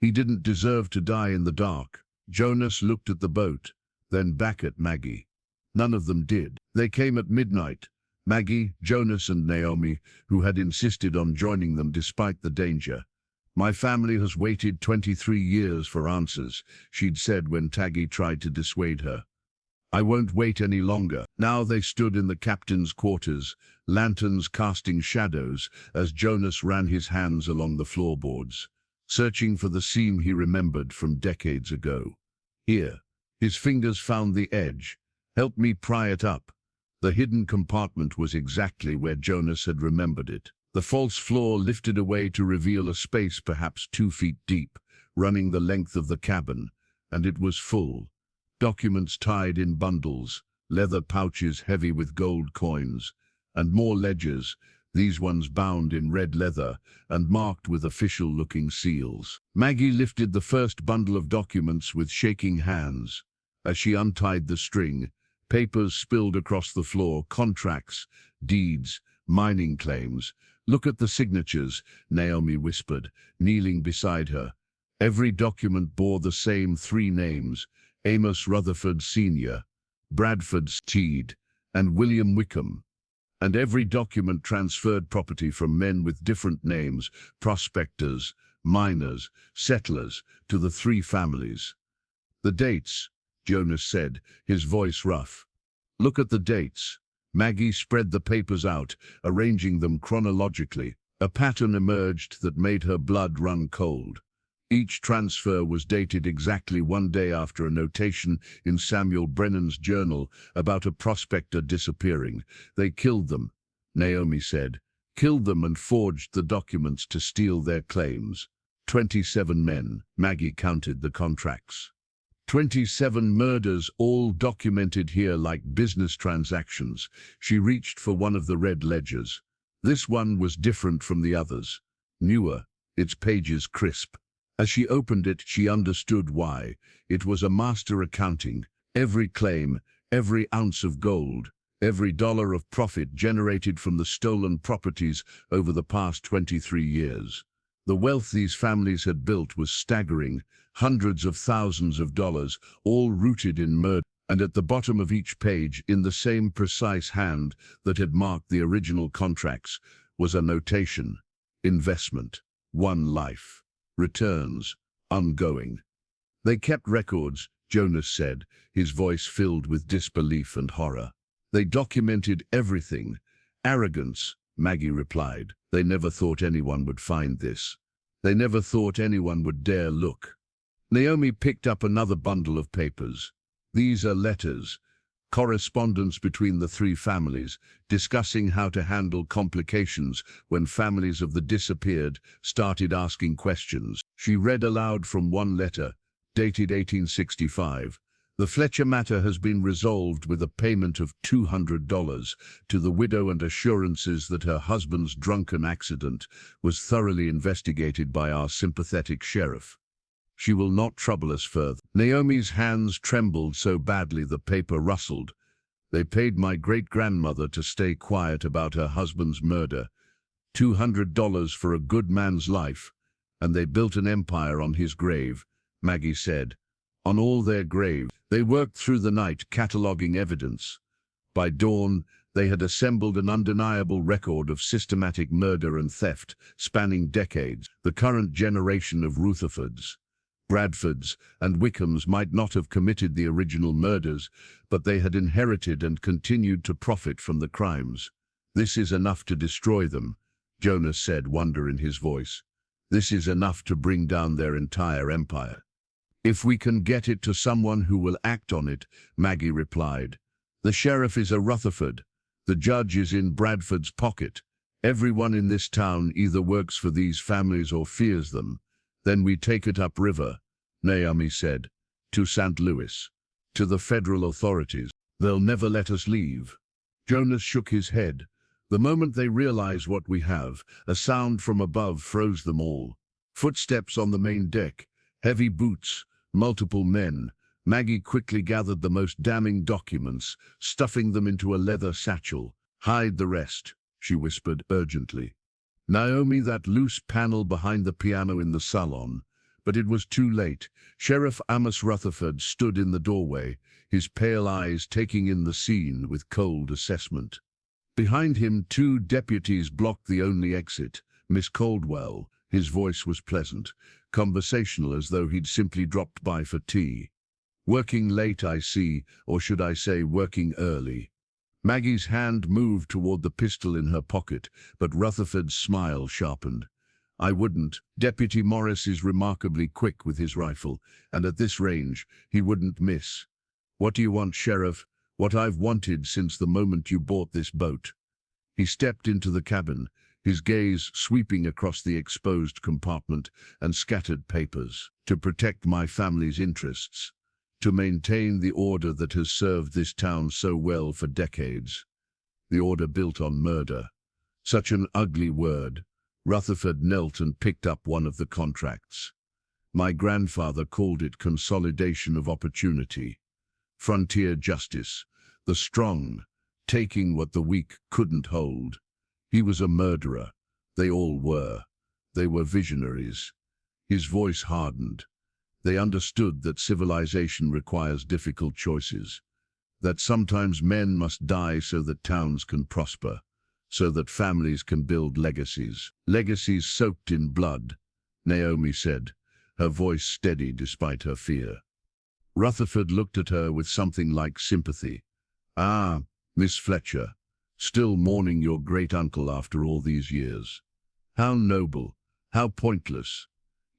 He didn't deserve to die in the dark. Jonas looked at the boat, then back at Maggie. None of them did. They came at midnight. Maggie, Jonas and Naomi, who had insisted on joining them despite the danger. My family has waited 23 years for answers, she'd said when Taggy tried to dissuade her. I won't wait any longer. Now they stood in the captain's quarters, lanterns casting shadows as Jonas ran his hands along the floorboards, searching for the seam he remembered from decades ago. Here, his fingers found the edge. Help me pry it up. The hidden compartment was exactly where Jonas had remembered it. The false floor lifted away to reveal a space perhaps 2 feet deep, running the length of the cabin, and it was full. Documents tied in bundles, leather pouches heavy with gold coins, and more ledgers, these ones bound in red leather and marked with official-looking seals. Maggie lifted the first bundle of documents with shaking hands. As she untied the string, papers spilled across the floor, contracts, deeds, mining claims. Look at the signatures, Naomi whispered, kneeling beside her. Every document bore the same 3 names, Amos Rutherford Sr., Bradford Steed, and William Wickham. And every document transferred property from men with different names, prospectors, miners, settlers, to the 3 families. The dates, Jonas said, his voice rough. Look at the dates. Maggie spread the papers out, arranging them chronologically. A pattern emerged that made her blood run cold. Each transfer was dated exactly 1 day after a notation in Samuel Brennan's journal about a prospector disappearing. They killed them, Naomi said. Killed them and forged the documents to steal their claims. 27 men. Maggie counted the contracts. 27 murders, all documented here like business transactions. She reached for one of the red ledgers. This one was different from the others. Newer, its pages crisp. As she opened it, she understood why. It was a master accounting. Every claim, every ounce of gold, every dollar of profit generated from the stolen properties over the past 23 years. The wealth these families had built was staggering, hundreds of thousands of dollars, all rooted in murder. And at the bottom of each page, in the same precise hand that had marked the original contracts, was a notation: investment, one life, returns, ongoing. They kept records, Jonas said, his voice filled with disbelief and horror. They documented everything. Arrogance, Maggie replied. They never thought anyone would find this. They never thought anyone would dare look. Naomi picked up another bundle of papers. These are letters, correspondence between the three families, discussing how to handle complications when families of the disappeared started asking questions. She read aloud from one letter, dated 1865. The Fletcher matter has been resolved with a payment of $200 to the widow and assurances that her husband's drunken accident was thoroughly investigated by our sympathetic sheriff. She will not trouble us further. Naomi's hands trembled so badly the paper rustled. They paid my great-grandmother to stay quiet about her husband's murder. $200 for a good man's life, and they built an empire on his grave, Maggie said. On all their graves. They worked through the night, cataloging evidence. By dawn, they had assembled an undeniable record of systematic murder and theft, spanning decades. The current generation of Rutherfords, Bradfords, and Wickhams might not have committed the original murders, but they had inherited and continued to profit from the crimes. This is enough to destroy them, Jonas said, wonder in his voice. This is enough to bring down their entire empire. If we can get it to someone who will act on it, Maggie replied. The sheriff is a Rutherford. The judge is in Bradford's pocket. Everyone in this town either works for these families or fears them. Then we take it upriver, Naomi said, to St. Louis, to the federal authorities. They'll never let us leave. Jonas shook his head. The moment they realize what we have, a sound from above froze them all. Footsteps on the main deck, heavy boots, multiple men. Maggie quickly gathered the most damning documents, stuffing them into a leather satchel. Hide the rest, she whispered urgently. Naomi, that loose panel behind the piano in the salon. But it was too late. Sheriff Amos Rutherford stood in the doorway, his pale eyes taking in the scene with cold assessment. Behind him, two deputies blocked the only exit. Miss Caldwell. His voice was pleasant, conversational, as though he'd simply dropped by for tea. Working late, I see, or should I say working early. Maggie's hand moved toward the pistol in her pocket, but Rutherford's smile sharpened. I wouldn't. Deputy Morris is remarkably quick with his rifle, and at this range, he wouldn't miss. What do you want, Sheriff? What I've wanted since the moment you bought this boat. He stepped into the cabin, his gaze sweeping across the exposed compartment and scattered papers. To protect my family's interests. To maintain the order that has served this town so well for decades. The order built on murder. Such an ugly word. Rutherford knelt and picked up one of the contracts. My grandfather called it consolidation of opportunity. Frontier justice. The strong, taking what the weak couldn't hold. He was a murderer. They all were. They were visionaries. His voice hardened. They understood that civilization requires difficult choices, that sometimes men must die so that towns can prosper, so that families can build legacies. Legacies soaked in blood, Naomi said, her voice steady despite her fear. Rutherford looked at her with something like sympathy. Ah, Miss Fletcher, still mourning your great-uncle after all these years. How noble, how pointless.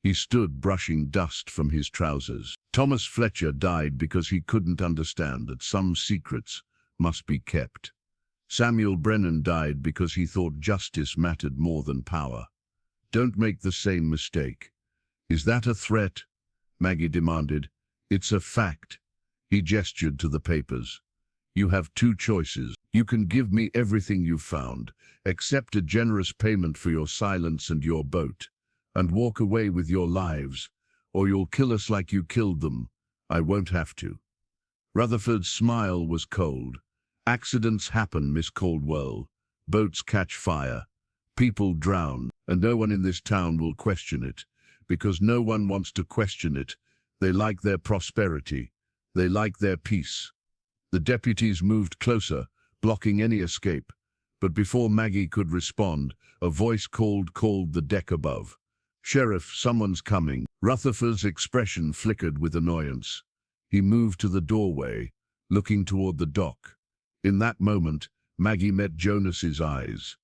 He stood brushing dust from his trousers. Thomas Fletcher died because he couldn't understand that some secrets must be kept. Samuel Brennan died because he thought justice mattered more than power. Don't make the same mistake. Is that a threat? Maggie demanded. It's a fact. He gestured to the papers. You have two choices. You can give me everything you've found, accept a generous payment for your silence and your boat, and walk away with your lives, or you'll kill us like you killed them. I won't have to. Rutherford's smile was cold. Accidents happen, Miss Caldwell. Boats catch fire. People drown, and no one in this town will question it, because no one wants to question it. They like their prosperity. They like their peace. The deputies moved closer, blocking any escape. But before Maggie could respond, a voice called the deck above. Sheriff, someone's coming. Rutherford's expression flickered with annoyance. He moved to the doorway, looking toward the dock. In that moment, Maggie met Jonas's eyes.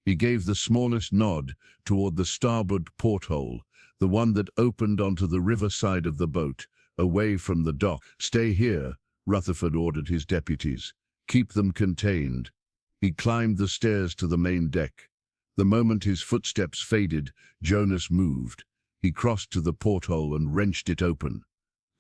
He gave the smallest nod toward the starboard porthole, the one that opened onto the riverside of the boat, away from the dock. Stay here, Rutherford ordered his deputies. Keep them contained. He climbed the stairs to the main deck. The moment his footsteps faded, Jonas moved. He crossed to the porthole and wrenched it open.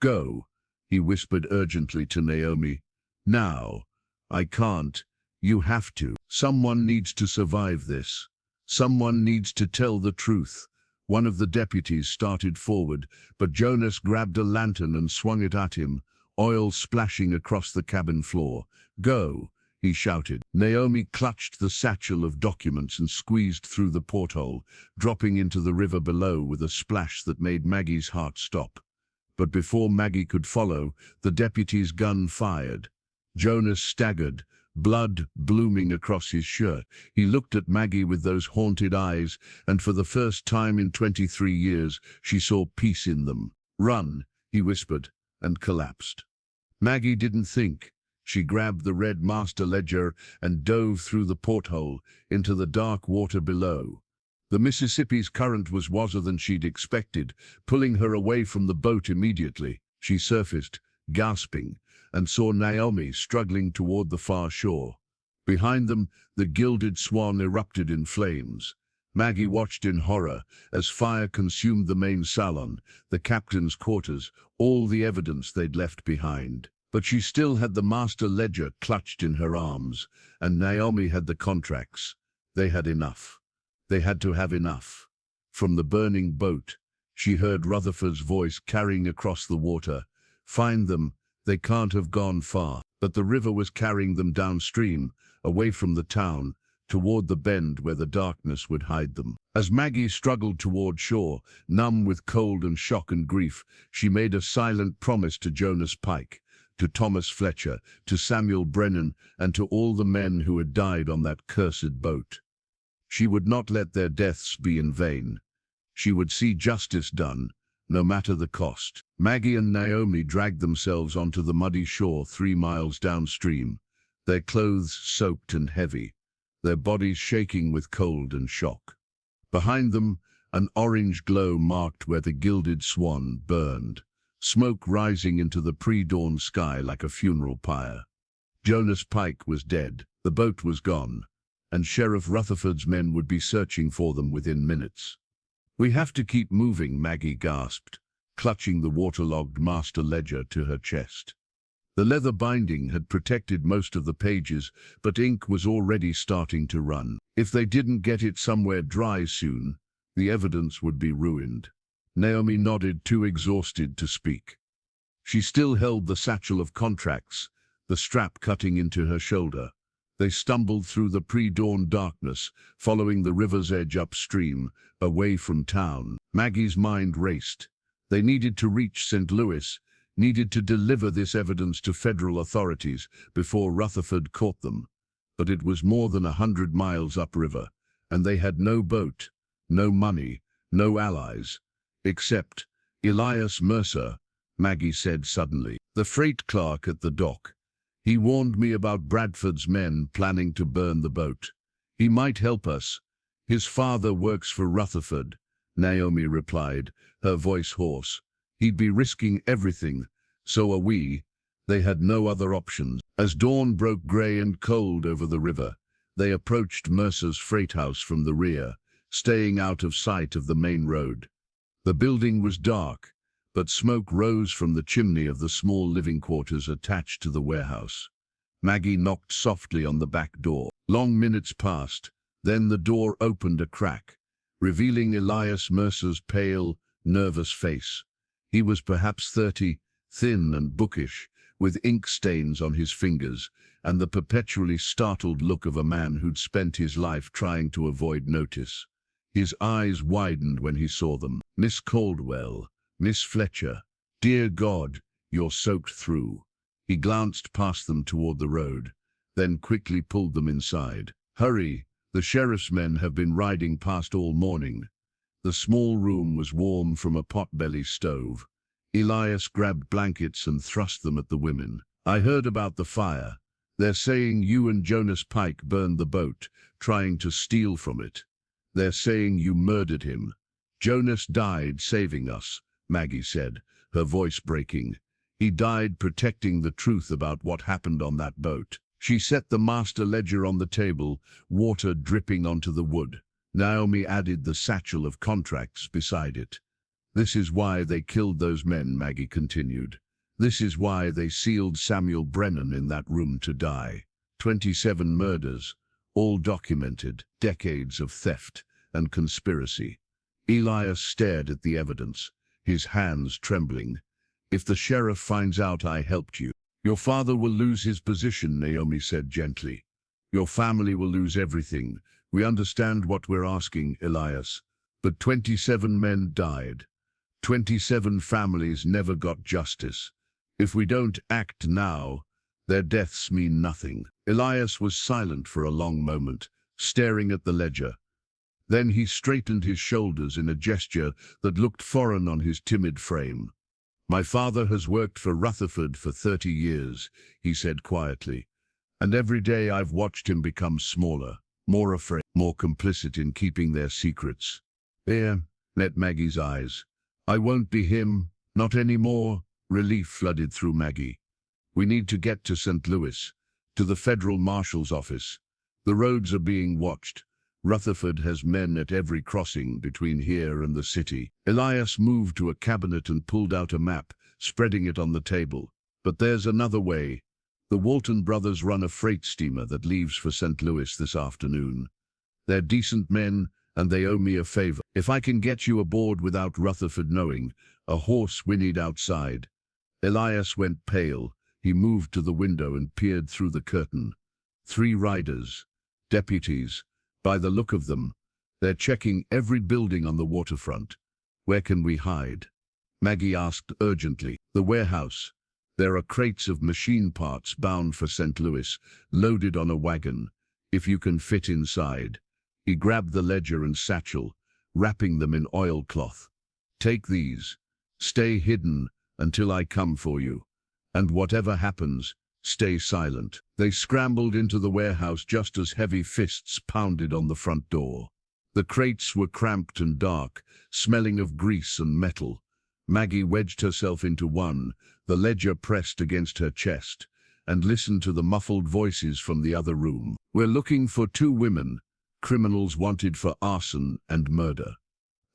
Go, he whispered urgently to Naomi. Now. I can't. You have to. Someone needs to survive this. Someone needs to tell the truth. One of the deputies started forward, but Jonas grabbed a lantern and swung it at him, oil splashing across the cabin floor. Go, he shouted. Naomi clutched the satchel of documents and squeezed through the porthole, dropping into the river below with a splash that made Maggie's heart stop. But before Maggie could follow, the deputy's gun fired. Jonas staggered, blood blooming across his shirt. He looked at Maggie with those haunted eyes, and for the first time in 23 years, she saw peace in them. Run, he whispered, and collapsed. Maggie didn't think. She grabbed the red master ledger and dove through the porthole into the dark water below. The Mississippi's current was wider than she'd expected, pulling her away from the boat immediately. She surfaced, gasping, and saw Naomi struggling toward the far shore. Behind them, the Gilded Swan erupted in flames. Maggie watched in horror as fire consumed the main salon, the captain's quarters, all the evidence they'd left behind. But she still had the master ledger clutched in her arms, and Naomi had the contracts. They had enough. They had to have enough. From the burning boat, she heard Rutherford's voice carrying across the water. Find them. They can't have gone far. But the river was carrying them downstream, away from the town, toward the bend where the darkness would hide them. As Maggie struggled toward shore, numb with cold and shock and grief, she made a silent promise to Jonas Pike, to Thomas Fletcher, to Samuel Brennan, and to all the men who had died on that cursed boat. She would not let their deaths be in vain. She would see justice done, no matter the cost. Maggie and Naomi dragged themselves onto the muddy shore 3 miles downstream, their clothes soaked and heavy, their bodies shaking with cold and shock. Behind them, an orange glow marked where the Gilded Swan burned, smoke rising into the pre-dawn sky like a funeral pyre. Jonas Pike was dead, the boat was gone, and Sheriff Rutherford's men would be searching for them within minutes. We have to keep moving, Maggie gasped, clutching the waterlogged master ledger to her chest. The leather binding had protected most of the pages, but ink was already starting to run. If they didn't get it somewhere dry soon, the evidence would be ruined. Naomi nodded, too exhausted to speak. She still held the satchel of contracts, the strap cutting into her shoulder. They stumbled through the pre-dawn darkness, following the river's edge upstream, away from town. Maggie's mind raced. They needed to reach St. Louis, needed to deliver this evidence to federal authorities before Rutherford caught them. But it was more than 100 miles upriver, and they had no boat, no money, no allies. Except Elias Mercer, Maggie said suddenly, the freight clerk at the dock. He warned me about Bradford's men planning to burn the boat. He might help us. His father works for Rutherford, Naomi replied, her voice hoarse. He'd be risking everything. So are we. They had no other options. As dawn broke gray and cold over the river, they approached Mercer's freight house from the rear, staying out of sight of the main road. The building was dark, but smoke rose from the chimney of the small living quarters attached to the warehouse. Maggie knocked softly on the back door. Long minutes passed, then the door opened a crack, revealing Elias Mercer's pale, nervous face. He was perhaps 30, thin and bookish, with ink stains on his fingers, and the perpetually startled look of a man who'd spent his life trying to avoid notice. His eyes widened when he saw them. "Miss Caldwell, Miss Fletcher, dear God, you're soaked through." He glanced past them toward the road, then quickly pulled them inside. "Hurry, the sheriff's men have been riding past all morning." The small room was warm from a potbelly stove. Elias grabbed blankets and thrust them at the women. "I heard about the fire. They're saying you and Jonas Pike burned the boat, trying to steal from it. They're saying you murdered him." "Jonas died saving us," Maggie said, her voice breaking. "He died protecting the truth about what happened on that boat." She set the master ledger on the table, water dripping onto the wood. Naomi added the satchel of contracts beside it. "This is why they killed those men," Maggie continued. "This is why they sealed Samuel Brennan in that room to die. 27 murders, all documented, decades of theft and conspiracy." Elias stared at the evidence, his hands trembling. "If the sheriff finds out I helped you, your father will lose his position," Naomi said gently. "Your family will lose everything. We understand what we're asking, Elias. But 27 men died. 27 families never got justice. If we don't act now, their deaths mean nothing." Elias was silent for a long moment, staring at the ledger. Then he straightened his shoulders in a gesture that looked foreign on his timid frame. "My father has worked for Rutherford for 30 years, he said quietly. "And every day I've watched him become smaller, more afraid, more complicit in keeping their secrets." There met Maggie's eyes. "I won't be him, not anymore." Relief flooded through Maggie. "We need to get to St. Louis, to the federal marshal's office. The roads are being watched. Rutherford has men at every crossing between here and the city." Elias moved to a cabinet and pulled out a map, spreading it on the table. "But there's another way. The Walton brothers run a freight steamer that leaves for St. Louis this afternoon. They're decent men, and they owe me a favor. If I can get you aboard without Rutherford knowing, a horse whinnied outside." Elias went pale. He moved to the window and peered through the curtain. 3 riders, deputies. By the look of them, they're checking every building on the waterfront. "Where can we hide?" Maggie asked urgently. "The warehouse. There are crates of machine parts bound for St. Louis, loaded on a wagon. If you can fit inside." He grabbed the ledger and satchel, wrapping them in oilcloth. "Take these. Stay hidden until I come for you. And whatever happens, stay silent." They scrambled into the warehouse just as heavy fists pounded on the front door. The crates were cramped and dark, smelling of grease and metal. Maggie wedged herself into one, the ledger pressed against her chest, and listened to the muffled voices from the other room. "We're looking for 2 women, criminals wanted for arson and murder."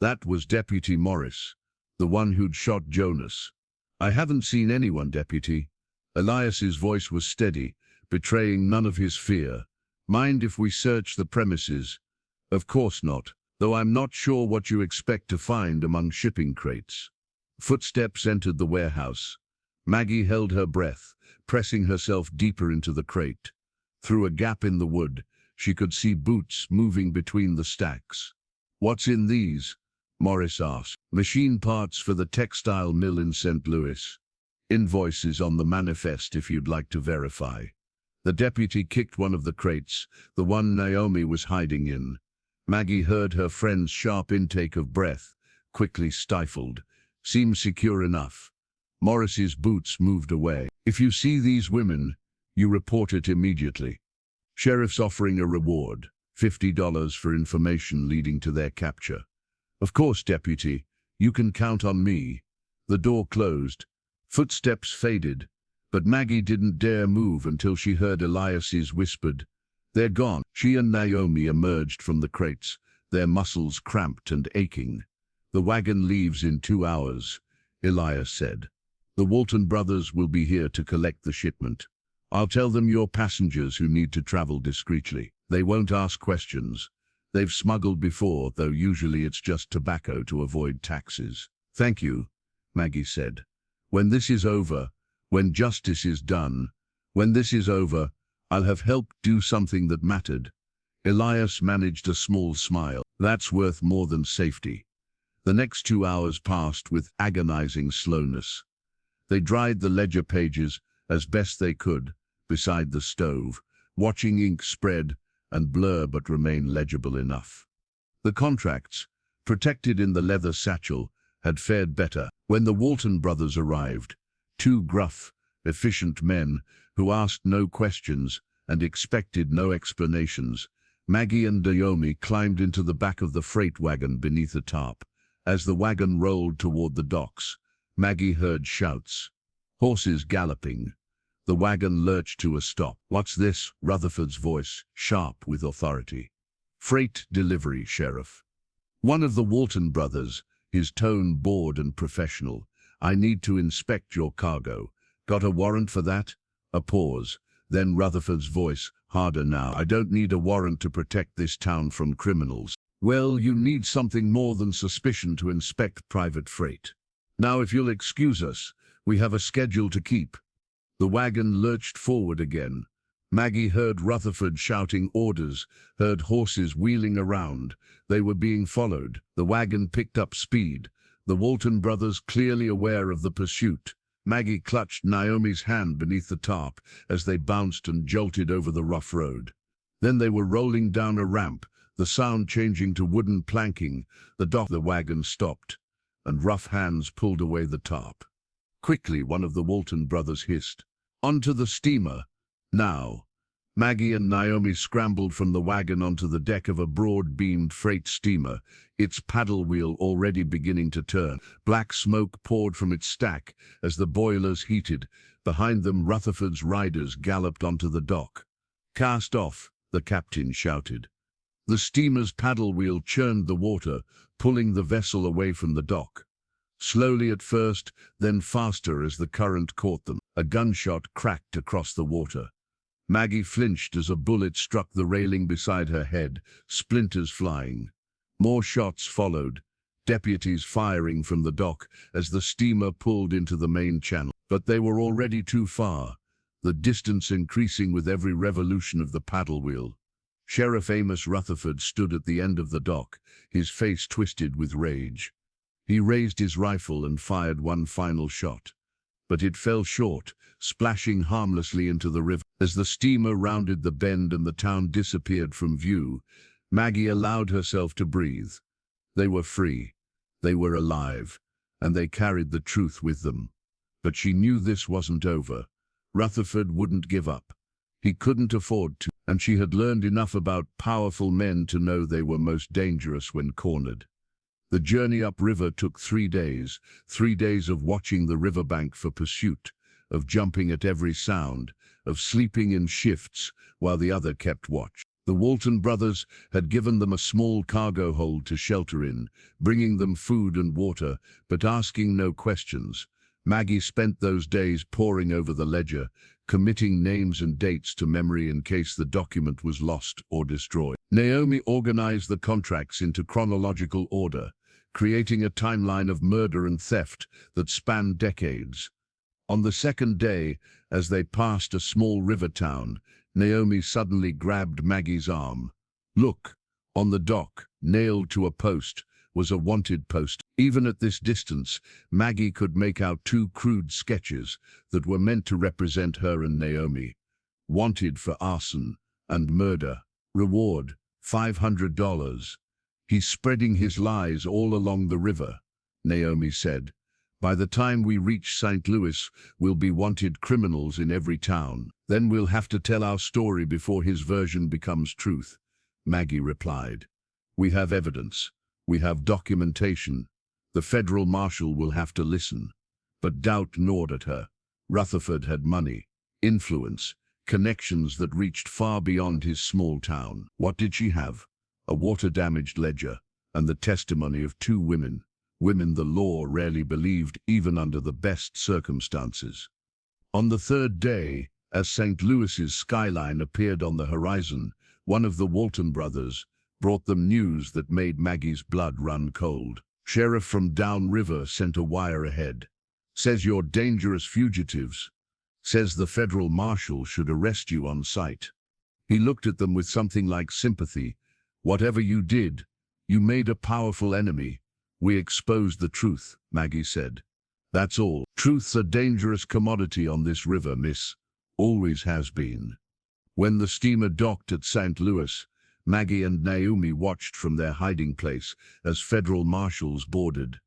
That was Deputy Morris, the one who'd shot Jonas. "I haven't seen anyone, Deputy." Elias's voice was steady, betraying none of his fear. "Mind if we search the premises?" "Of course not, though I'm not sure what you expect to find among shipping crates." Footsteps entered the warehouse. Maggie held her breath, pressing herself deeper into the crate. Through a gap in the wood, she could see boots moving between the stacks. "What's in these?" Morris asked. "Machine parts for the textile mill in St. Louis. Invoices on the manifest if you'd like to verify." The deputy kicked one of the crates, the one Naomi was hiding in. Maggie heard her friend's sharp intake of breath, quickly stifled. "Seems secure enough." Morris's boots moved away. "If you see these women, you report it immediately. Sheriff's offering a reward, $50 for information leading to their capture." "Of course, Deputy. You can count on me." The door closed. Footsteps faded, but Maggie didn't dare move until she heard Elias's whispered, "They're gone." She and Naomi emerged from the crates, their muscles cramped and aching. "The wagon leaves in 2 hours. Elias said. The Walton brothers will be here to collect the shipment. I'll tell them you're passengers who need to travel discreetly. They won't ask questions. They've smuggled before, though usually it's just tobacco to avoid taxes. Thank you, Maggie said. When this is over, when justice is done, when this is over, I'll have helped do something that mattered. Elias managed a small smile. That's worth more than safety. The next 2 hours passed with agonizing slowness. They dried the ledger pages as best they could beside the stove, watching ink spread and blur but remain legible enough. The contracts, protected in the leather satchel, had fared better. When the Walton brothers arrived, 2 gruff, efficient men who asked no questions and expected no explanations, Maggie and Naomi climbed into the back of the freight wagon beneath a tarp. As the wagon rolled toward the docks, Maggie heard shouts. Horses galloping. The wagon lurched to a stop. What's this? Rutherford's voice, sharp with authority. Freight delivery, Sheriff. One of the Walton brothers, his tone bored and professional. I need to inspect your cargo. Got a warrant for that? A pause. Then Rutherford's voice, harder now. I don't need a warrant to protect this town from criminals. Well, you need something more than suspicion to inspect private freight. Now, if you'll excuse us, we have a schedule to keep. The wagon lurched forward again. Maggie heard Rutherford shouting orders, heard horses wheeling around. They were being followed. The wagon picked up speed, the Walton brothers clearly aware of the pursuit. Maggie clutched Naomi's hand beneath the tarp as they bounced and jolted over the rough road. Then they were rolling down a ramp, the sound changing to wooden planking. The wagon stopped, and rough hands pulled away the tarp. Quickly, one of the Walton brothers hissed, "Onto the steamer, now." Maggie and Naomi scrambled from the wagon onto the deck of a broad-beamed freight steamer, its paddle wheel already beginning to turn. Black smoke poured from its stack as the boilers heated. Behind them, Rutherford's riders galloped onto the dock. "Cast off," the captain shouted. The steamer's paddle wheel churned the water, pulling the vessel away from the dock. Slowly at first, then faster as the current caught them. A gunshot cracked across the water. Maggie flinched as a bullet struck the railing beside her head, splinters flying. More shots followed, deputies firing from the dock as the steamer pulled into the main channel. But they were already too far, the distance increasing with every revolution of the paddle wheel. Sheriff Amos Rutherford stood at the end of the dock, his face twisted with rage. He raised his rifle and fired one final shot. But it fell short, splashing harmlessly into the river. As the steamer rounded the bend and the town disappeared from view, Maggie allowed herself to breathe. They were free, they were alive, and they carried the truth with them. But she knew this wasn't over. Rutherford wouldn't give up. He couldn't afford to, and she had learned enough about powerful men to know they were most dangerous when cornered. The journey upriver took 3 days, 3 days of watching the riverbank for pursuit, of jumping at every sound, of sleeping in shifts while the other kept watch. The Walton brothers had given them a small cargo hold to shelter in, bringing them food and water, but asking no questions. Maggie spent those days poring over the ledger, committing names and dates to memory in case the document was lost or destroyed. Naomi organized the contracts into chronological order, creating a timeline of murder and theft that spanned decades. On the second day, as they passed a small river town, Naomi suddenly grabbed Maggie's arm. Look, on the dock, nailed to a post, was a wanted poster. Even at this distance, Maggie could make out 2 crude sketches that were meant to represent her and Naomi. Wanted for arson and murder. Reward, $500. He's spreading his lies all along the river, Naomi said. By the time we reach St. Louis, we'll be wanted criminals in every town. Then we'll have to tell our story before his version becomes truth, Maggie replied. We have evidence. We have documentation. The federal marshal will have to listen. But doubt gnawed at her. Rutherford had money, influence, connections that reached far beyond his small town. What did she have? A water-damaged ledger, and the testimony of 2 women. women the law rarely believed even under the best circumstances. On the third day, as St. Louis's skyline appeared on the horizon, one of the Walton brothers brought them news that made Maggie's blood run cold. Sheriff from down river sent a wire ahead. Says you're dangerous fugitives. Says the federal marshal should arrest you on sight. He looked at them with something like sympathy. Whatever you did, you made a powerful enemy. We exposed the truth, Maggie said. That's all. Truth's a dangerous commodity on this river, miss. Always has been. When the steamer docked at St. Louis, Maggie and Naomi watched from their hiding place as federal marshals boarded.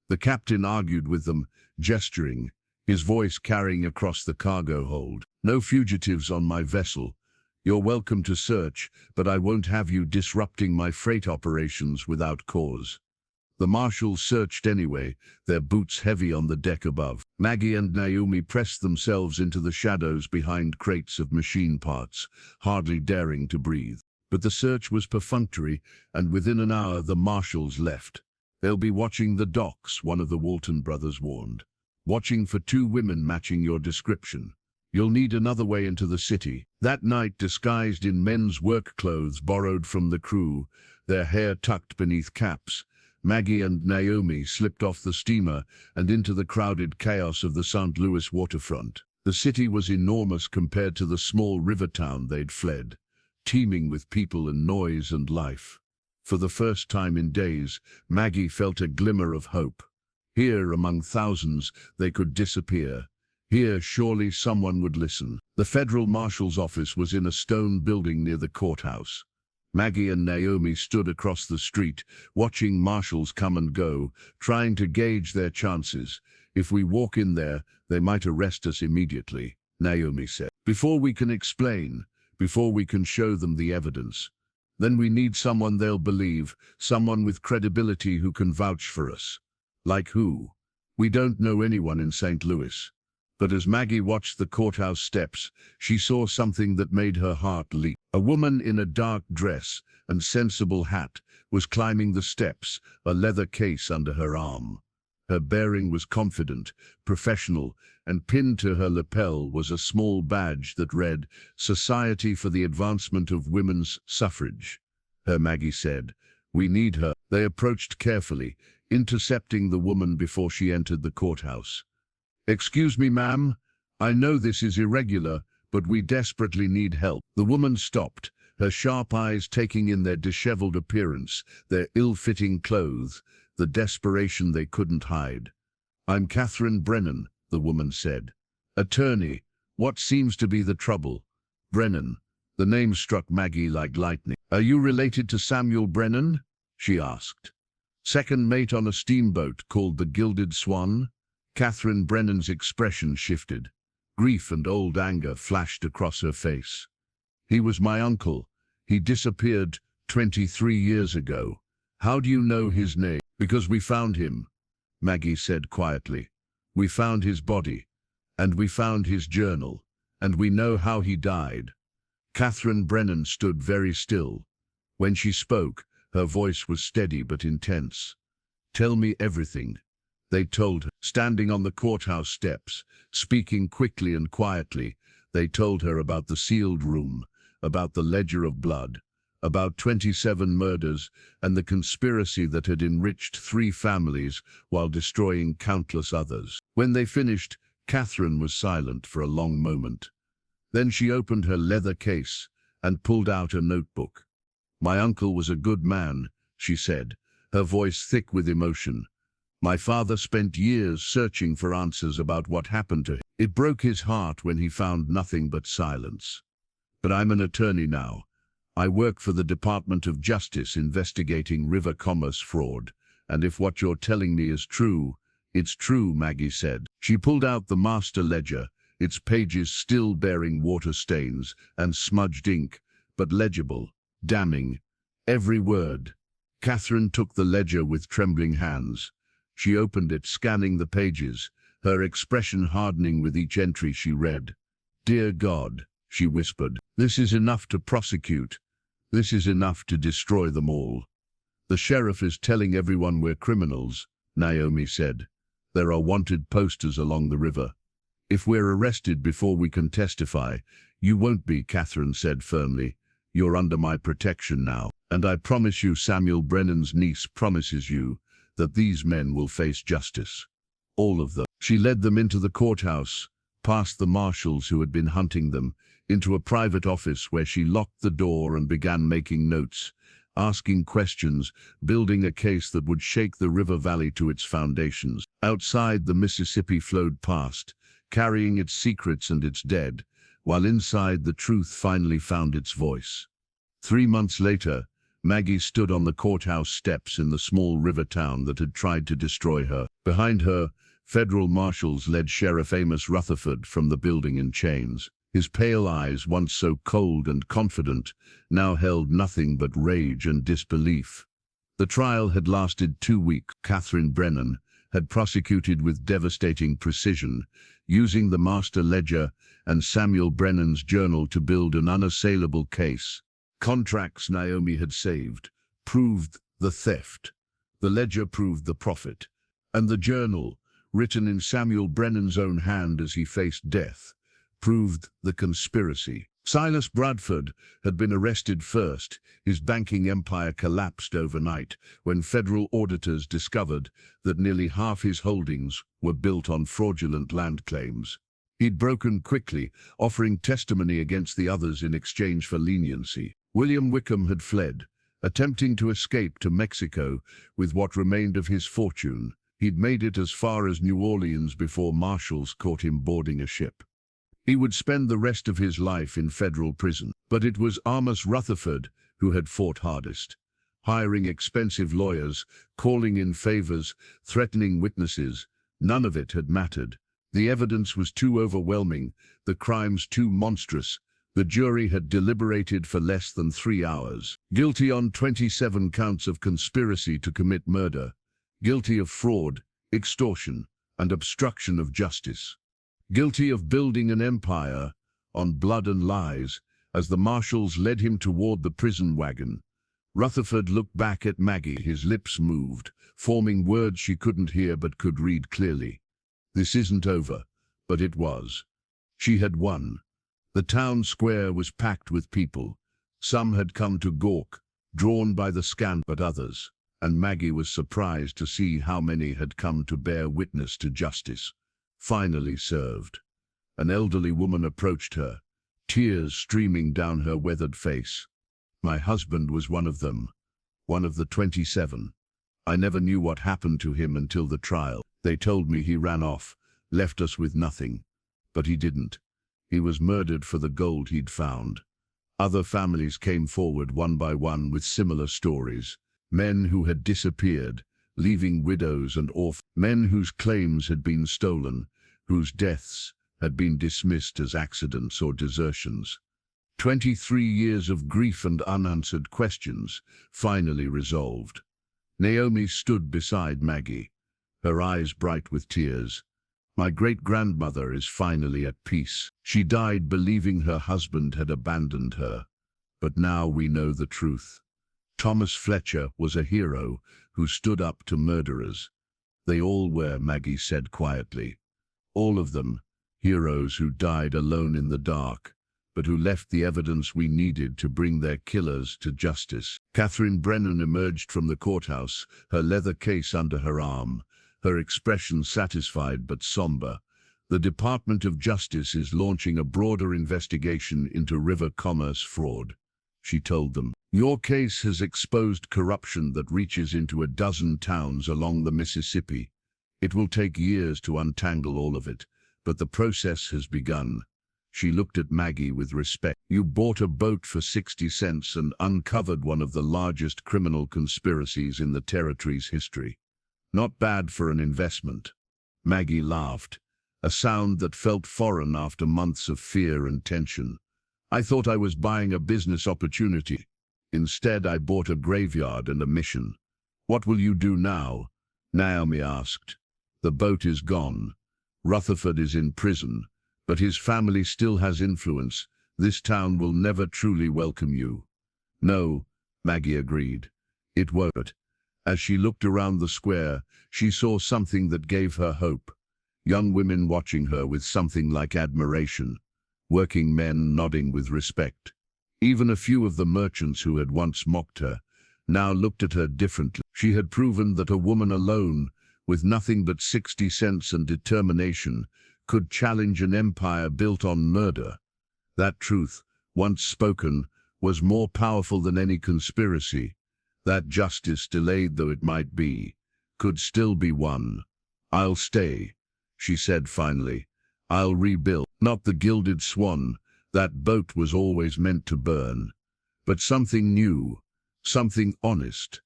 The captain argued with them, gesturing, his voice carrying across the cargo hold. No fugitives on my vessel. You're welcome to search, but I won't have you disrupting my freight operations without cause. The marshals searched anyway, their boots heavy on the deck above. Maggie and Naomi pressed themselves into the shadows behind crates of machine parts, hardly daring to breathe. But the search was perfunctory, and within an hour the marshals left. They'll be watching the docks, one of the Walton brothers warned. Watching for 2 women matching your description. You'll need another way into the city. That night, disguised in men's work clothes borrowed from the crew, their hair tucked beneath caps, Maggie and Naomi slipped off the steamer and into the crowded chaos of the St. Louis waterfront. The city was enormous compared to the small river town they'd fled, teeming with people and noise and life. For the first time in days, Maggie felt a glimmer of hope. Here, among thousands, they could disappear. Here, surely someone would listen. The federal marshal's office was in a stone building near the courthouse. Maggie and Naomi stood across the street, watching marshals come and go, trying to gauge their chances. If we walk in there, they might arrest us immediately, Naomi said. Before we can explain, before we can show them the evidence. Then we need someone they'll believe, someone with credibility who can vouch for us. Like who? We don't know anyone in St. Louis. But as Maggie watched the courthouse steps, she saw something that made her heart leap. A woman in a dark dress and sensible hat was climbing the steps, a leather case under her arm. Her bearing was confident, professional, and pinned to her lapel was a small badge that read, "Society for the Advancement of Women's Suffrage." Maggie said, "We need her." They approached carefully, intercepting the woman before she entered the courthouse. "Excuse me, ma'am. I know this is irregular, but we desperately need help." The woman stopped, her sharp eyes taking in their disheveled appearance, their ill-fitting clothes, the desperation they couldn't hide. "I'm Catherine Brennan," the woman said. "Attorney, what seems to be the trouble?" "Brennan." The name struck Maggie like lightning. "Are you related to Samuel Brennan?" she asked. "Second mate on a steamboat called the Gilded Swan?" Catherine Brennan's expression shifted. Grief and old anger flashed across her face. "He was my uncle. He disappeared 23 years ago. How do you know his name?" "Because we found him," Maggie said quietly. "We found his body, and we found his journal, and we know how he died." Catherine Brennan stood very still. When she spoke, her voice was steady but intense. "Tell me everything." They told her. Standing on the courthouse steps, speaking quickly and quietly, they told her about the sealed room, about the ledger of blood, about 27 murders and the conspiracy that had enriched 3 families while destroying countless others. When they finished, Catherine was silent for a long moment. Then she opened her leather case and pulled out a notebook. "My uncle was a good man," she said, her voice thick with emotion. "My father spent years searching for answers about what happened to him. It broke his heart when he found nothing but silence. But I'm an attorney now. I work for the Department of Justice investigating river commerce fraud, and if what you're telling me is true, it's true," Maggie said. She pulled out the master ledger, its pages still bearing water stains and smudged ink, but legible, damning. Every word. Catherine took the ledger with trembling hands. She opened it, scanning the pages, her expression hardening with each entry she read. "Dear God," she whispered, "this is enough to prosecute. This is enough to destroy them all. The sheriff is telling everyone we're criminals. Naomi said. "There are wanted posters along the river. If we're arrested before we can testify, you won't be," Catherine said firmly. "You're under my protection now. And I promise you, Samuel Brennan's niece promises you, that these men will face justice. All of them." She led them into the courthouse, past the marshals who had been hunting them, into a private office where she locked the door and began making notes, asking questions, building a case that would shake the river valley to its foundations. Outside, the Mississippi flowed past, carrying its secrets and its dead, while inside the truth finally found its voice. 3 months later, Maggie stood on the courthouse steps in the small river town that had tried to destroy her. Behind her, federal marshals led Sheriff Amos Rutherford from the building in chains. His pale eyes, once so cold and confident, now held nothing but rage and disbelief. The trial had lasted 2 weeks. Catherine Brennan had prosecuted with devastating precision, using the master ledger and Samuel Brennan's journal to build an unassailable case. Contracts Naomi had saved proved the theft. The ledger proved the profit. And the journal, written in Samuel Brennan's own hand as he faced death, proved the conspiracy. Silas Bradford had been arrested first. His banking empire collapsed overnight when federal auditors discovered that nearly half his holdings were built on fraudulent land claims. He'd broken quickly, offering testimony against the others in exchange for leniency. William Wickham had fled, attempting to escape to Mexico with what remained of his fortune. He'd made it as far as New Orleans before marshals caught him boarding a ship. He would spend the rest of his life in federal prison. But it was Amos Rutherford who had fought hardest, hiring expensive lawyers, calling in favors, threatening witnesses. None of it had mattered. The evidence was too overwhelming, the crimes too monstrous. The jury had deliberated for less than 3 hours. Guilty on 27 counts of conspiracy to commit murder. Guilty of fraud, extortion, and obstruction of justice. Guilty of building an empire on blood and lies. As the marshals led him toward the prison wagon, Rutherford looked back at Maggie. His lips moved, forming words she couldn't hear but could read clearly. This isn't over, but it was. She had won. The town square was packed with people. Some had come to gawk, drawn by the scandal, but others, and Maggie was surprised to see how many had come to bear witness to justice. Finally served. An elderly woman approached her, tears streaming down her weathered face. "My husband was one of them, one of the 27. I never knew what happened to him until the trial. They told me he ran off, left us with nothing. But he didn't. He was murdered for the gold he'd found." Other families came forward one by one with similar stories. Men who had disappeared, leaving widows and orphans. Men whose claims had been stolen, whose deaths had been dismissed as accidents or desertions. 23 years of grief and unanswered questions, finally resolved. Naomi stood beside Maggie, her eyes bright with tears. "My great-grandmother is finally at peace. She died believing her husband had abandoned her. But now we know the truth. Thomas Fletcher was a hero who stood up to murderers. They all were," Maggie said quietly. "All of them, heroes who died alone in the dark, but who left the evidence we needed to bring their killers to justice." Catherine Brennan emerged from the courthouse, her leather case under her arm, her expression satisfied but somber. "The Department of Justice is launching a broader investigation into river commerce fraud," she told them. "Your case has exposed corruption that reaches into a dozen towns along the Mississippi. It will take years to untangle all of it, but the process has begun." She looked at Maggie with respect. "You bought a boat for 60 cents and uncovered one of the largest criminal conspiracies in the territory's history. Not bad for an investment." Maggie laughed, a sound that felt foreign after months of fear and tension. "I thought I was buying a business opportunity. Instead, I bought a graveyard and a mission." "What will you do now?" Naomi asked. "The boat is gone. Rutherford is in prison, but his family still has influence. This town will never truly welcome you." "No," Maggie agreed. "It won't. As she looked around the square, she saw something that gave her hope. Young women watching her with something like admiration, working men nodding with respect. Even a few of the merchants who had once mocked her now looked at her differently. She had proven that a woman alone, with nothing but 60 cents and determination, could challenge an empire built on murder. That truth, once spoken, was more powerful than any conspiracy. That justice, delayed though it might be, could still be won. "I'll stay," she said finally. "I'll rebuild." Not the Gilded Swan, that boat was always meant to burn, but something new, something honest.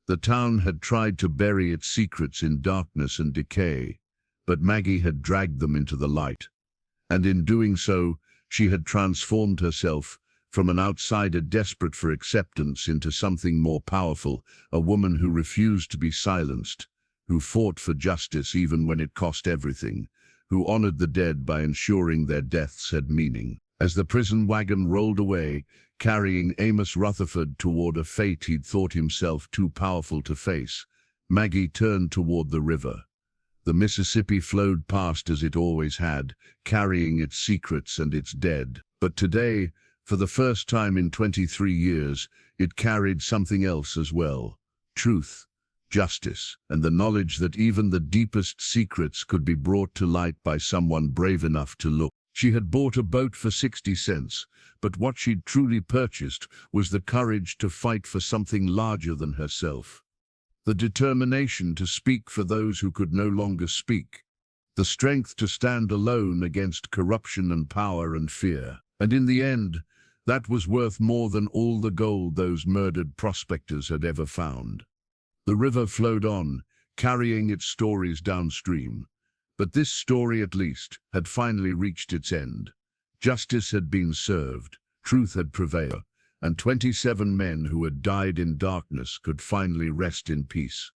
The town had tried to bury its secrets in darkness and decay, but Maggie had dragged them into the light. And in doing so, she had transformed herself from an outsider desperate for acceptance into something more powerful, a woman who refused to be silenced, who fought for justice even when it cost everything, who honored the dead by ensuring their deaths had meaning. As the prison wagon rolled away, carrying Amos Rutherford toward a fate he'd thought himself too powerful to face, Maggie turned toward the river. The Mississippi flowed past as it always had, carrying its secrets and its dead. But today, for the first time in 23 years, it carried something else as well: truth, justice, and the knowledge that even the deepest secrets could be brought to light by someone brave enough to look. She had bought a boat for 60 cents, but what she'd truly purchased was the courage to fight for something larger than herself. The determination to speak for those who could no longer speak. The strength to stand alone against corruption and power and fear. And in the end, that was worth more than all the gold those murdered prospectors had ever found. The river flowed on, carrying its stories downstream. But this story, at least, had finally reached its end. Justice had been served, truth had prevailed, and 27 men who had died in darkness could finally rest in peace.